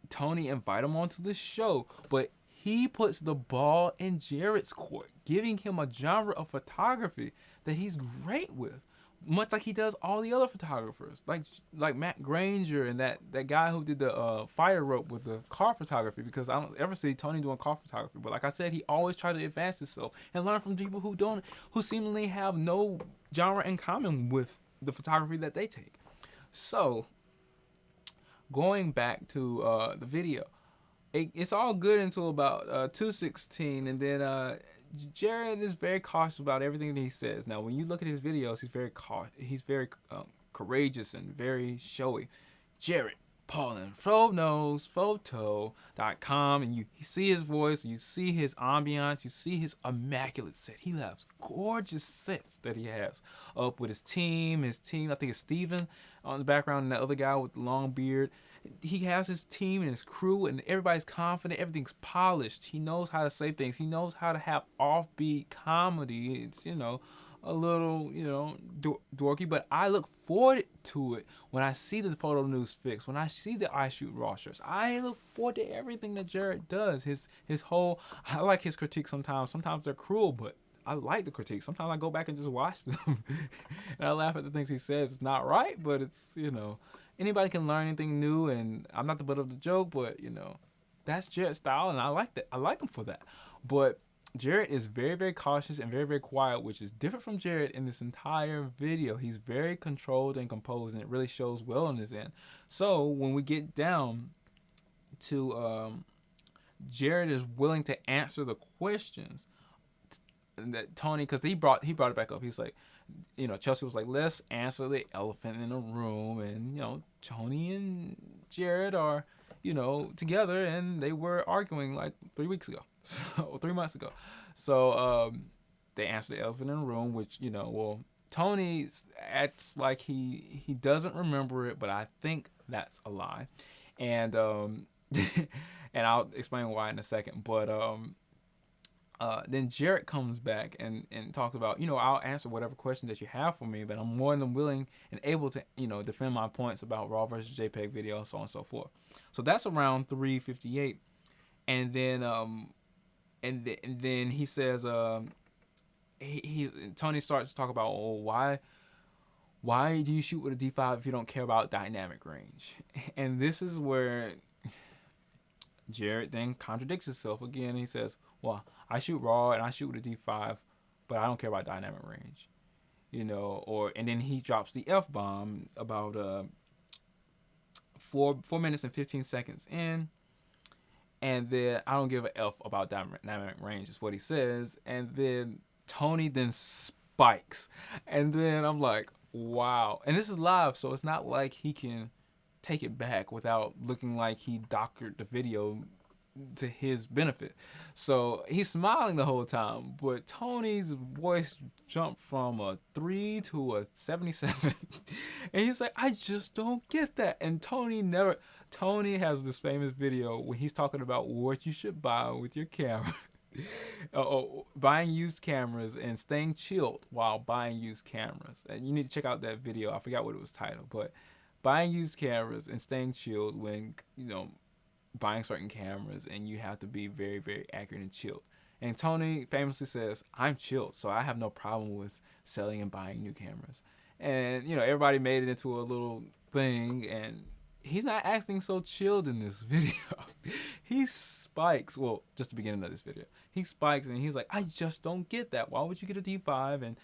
S1: Tony invite him onto the show, but he puts the ball in Jared's court, giving him a genre of photography that he's great with, much like he does all the other photographers, like Matt Granger and that guy who did the fire rope with the car photography, because I don't ever see Tony doing car photography. But like I said, he always try to advance himself and learn from people who seemingly have no genre in common with the photography that they take. So going back to the video, it's all good until about 2:16, and then Jared is very cautious about everything that he says. Now, when you look at his videos, he's very courageous and very showy. Jared Paulin, photo.com, and you see his voice, you see his ambiance, you see his immaculate set. He has gorgeous sets that he has up with his team. I think it's Steven on the background, and that other guy with the long beard. He has his team and his crew, and everybody's confident. Everything's polished. He knows how to say things. He knows how to have offbeat comedy. It's, a little, dorky, but I look forward to it when I see the photo news fix, when I see the I Shoot Raw shirts. I look forward to everything that Jared does. His whole, I like his critiques sometimes. Sometimes they're cruel, but I like the critiques. Sometimes I go back and just watch them, and I laugh at the things he says. It's not right, but it's, anybody can learn anything new, and I'm not the butt of the joke, but, that's Jared's style, and I like that. I like him for that. But Jared is very, very cautious and very, very quiet, which is different from Jared in this entire video. He's very controlled and composed, and it really shows well on his end. So when we get down to Jared is willing to answer the questions that Tony, because he brought it back up. He's like, Chelsea was like, let's answer the elephant in the room, and Tony and Jared are together, and they were arguing like 3 weeks ago. So 3 months ago. So they answered the elephant in the room, which, Tony acts like he doesn't remember it, but I think that's a lie. And and I'll explain why in a second. But then Jared comes back and talks about, I'll answer whatever question that you have for me, but I'm more than willing and able to, defend my points about RAW versus JPEG video, so on and so forth. So that's around 3:58. And then and then he says, Tony starts to talk about, why do you shoot with a D5 if you don't care about dynamic range? And this is where Jared then contradicts himself again. He says, well, I shoot RAW and I shoot with a D5, but I don't care about dynamic range, and then he drops the F-bomb about 4 minutes and 15 seconds in. And then I don't give a F about dynamic range is what he says. And then Tony then spikes. And then I'm like, wow. And this is live, so it's not like he can take it back without looking like he doctored the video to his benefit. So he's smiling the whole time, but Tony's voice jumped from a 3 to a 77. And he's like, I just don't get that. And Tony has this famous video when he's talking about what you should buy with your camera. Buying used cameras and staying chilled while buying used cameras. And you need to check out that video. I forgot what it was titled, but buying used cameras and staying chilled when, buying certain cameras, and you have to be very, very accurate and chilled. And Tony famously says, I'm chilled, so I have no problem with selling and buying new cameras. And, everybody made it into a little thing, and he's not acting so chilled in this video. He spikes, well, just the beginning of this video. He spikes, and he's like, I just don't get that. Why would you get a D5 and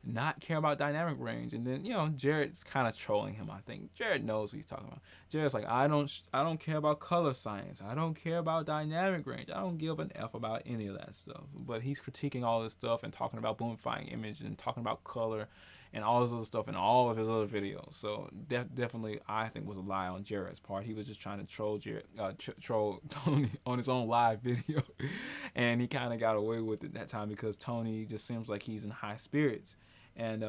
S1: not care about dynamic range? And then, Jared's kind of trolling him, I think. Jared knows what he's talking about. Jared's like, I don't care about color science. I don't care about dynamic range. I don't give an F about any of that stuff. But he's critiquing all this stuff and talking about boomifying image and talking about color and all this other stuff in all of his other videos. So definitely, I think, was a lie on Jared's part. He was just trying to troll troll Tony on his own live video. And he kind of got away with it that time because Tony just seems like he's in high spirits. And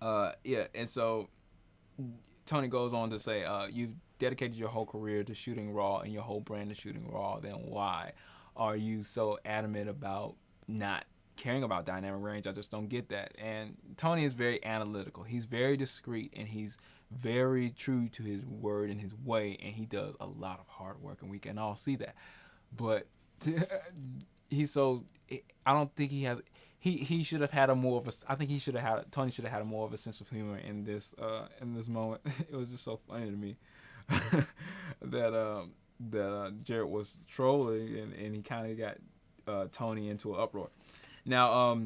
S1: and so Tony goes on to say, you've dedicated your whole career to shooting raw and your whole brand to shooting raw. Then why are you so adamant about not caring about dynamic range? I just don't get that. And Tony is very analytical. He's very discreet, and he's very true to his word and his way, and he does a lot of hard work, and we can all see that. But he's so, I don't think he has, he should have had a more of a, I think he should have had, Tony should have had a more of a sense of humor in this moment. It was just so funny to me that Jared was trolling, and he kind of got Tony into an uproar. Now,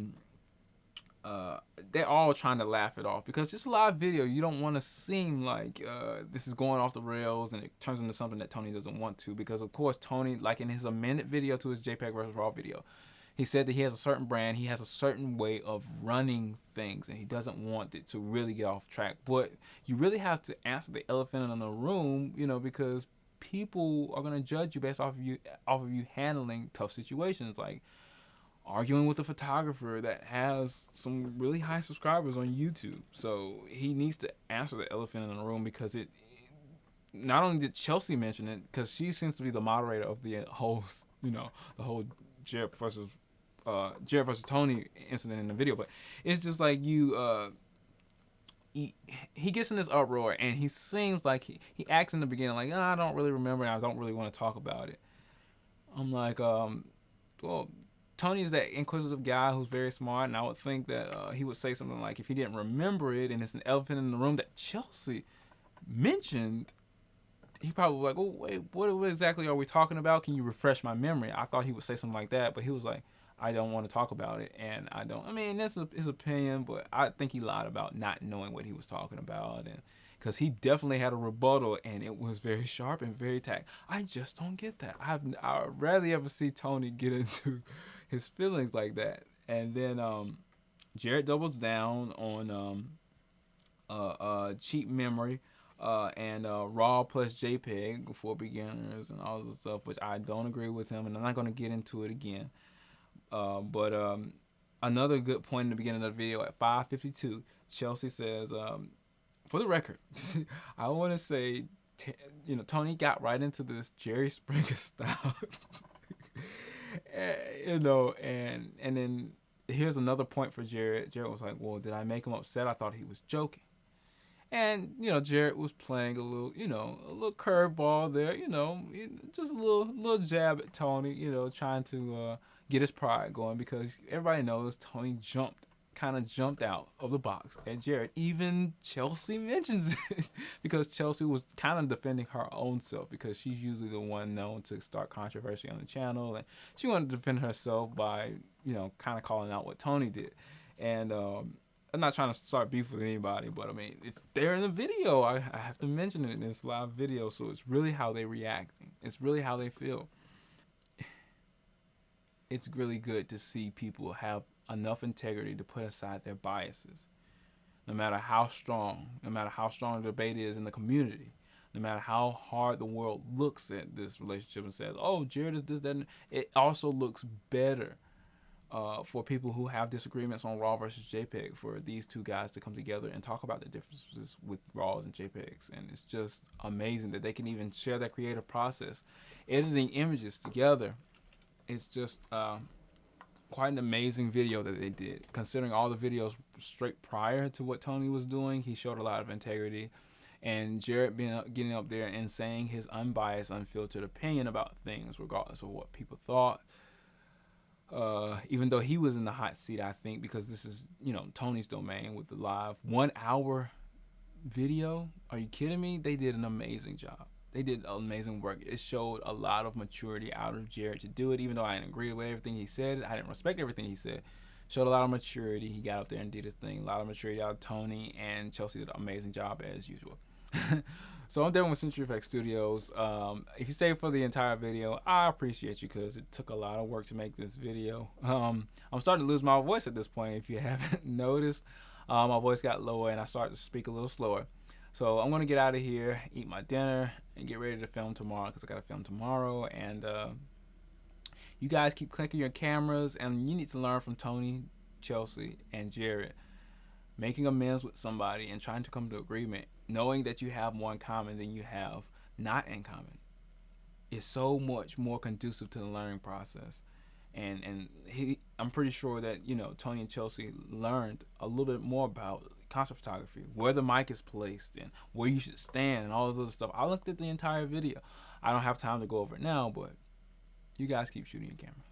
S1: they're all trying to laugh it off because it's a live video. You don't want to seem like this is going off the rails and it turns into something that Tony doesn't want to, because of course Tony, like in his amended video to his JPEG versus RAW video, he said that he has a certain brand, he has a certain way of running things, and he doesn't want it to really get off track. But you really have to answer the elephant in the room, you know, because people are going to judge you based off of you handling tough situations, like arguing with a photographer that has some really high subscribers on YouTube. So he needs to answer the elephant in the room, because it, not only did Chelsea mention it, because she seems to be the moderator of the whole, you know, the whole Jared versus Tony incident in the video, but it's just like he gets in this uproar, and he seems like he acts in the beginning like, I don't really remember and I don't really want to talk about it. I'm like, well, Tony is that inquisitive guy who's very smart, and I would think that he would say something like, if he didn't remember it and it's an elephant in the room that Chelsea mentioned, he probably like, oh wait, what exactly are we talking about? Can you refresh my memory? I thought he would say something like that, but he was like, I don't want to talk about it, and I don't. I mean, that's his opinion, but I think he lied about not knowing what he was talking about, and because he definitely had a rebuttal, and it was very sharp and very tact. I just don't get that. I rarely ever see Tony get into his feelings like that. And then Jared doubles down on cheap memory and RAW plus JPEG for beginners and all this stuff, which I don't agree with him, and I'm not going to get into it again. But another good point in the beginning of the video at 5:52, Chelsea says, for the record, I want to say, Tony got right into this Jerry Springer style. And then here's another point for Jared. Jared was like, well, did I make him upset? I thought he was joking. And, Jared was playing a little curveball there, just a little jab at Tony, trying to get his pride going, because everybody knows Tony kind of jumped out of the box at Jared. Even Chelsea mentions it because Chelsea was kind of defending her own self, because she's usually the one known to start controversy on the channel, and she wanted to defend herself by, kind of calling out what Tony did. And I'm not trying to start beef with anybody, but I mean, it's there in the video. I have to mention it in this live video, so it's really how they react. It's really how they feel. It's really good to see people have enough integrity to put aside their biases, no matter how strong the debate is in the community, no matter how hard the world looks at this relationship and says, oh, Jared is this, that, and it also looks better for people who have disagreements on RAW versus JPEG, for these two guys to come together and talk about the differences with RAWs and JPEGs. And it's just amazing that they can even share that creative process, editing images together. It's just quite an amazing video that they did. Considering all the videos straight prior to what Tony was doing, he showed a lot of integrity. And Jared getting up there and saying his unbiased, unfiltered opinion about things, regardless of what people thought. Even though he was in the hot seat, I think, because this is, Tony's domain with the live 1 hour video. Are you kidding me? They did an amazing job. They did amazing work. It showed a lot of maturity out of Jared to do it, even though I didn't agree with everything he said. I didn't respect everything he said. Showed a lot of maturity. He got up there and did his thing. A lot of maturity out of Tony, and Chelsea did an amazing job as usual. So I'm done with Century FX Studios. If you stayed for the entire video, I appreciate you, because it took a lot of work to make this video. I'm starting to lose my voice at this point, if you haven't noticed. My voice got lower and I started to speak a little slower. So I'm going to get out of here, eat my dinner, and get ready to film tomorrow, because I got to film tomorrow. And you guys keep clicking your cameras, and you need to learn from Tony, Chelsea, and Jared. Making amends with somebody and trying to come to agreement knowing that you have more in common than you have not in common is so much more conducive to the learning process. And I'm pretty sure that Tony and Chelsea learned a little bit more about concert photography, where the mic is placed and where you should stand and all this other stuff. I looked at the entire video. I don't have time to go over it now, but you guys keep shooting your cameras.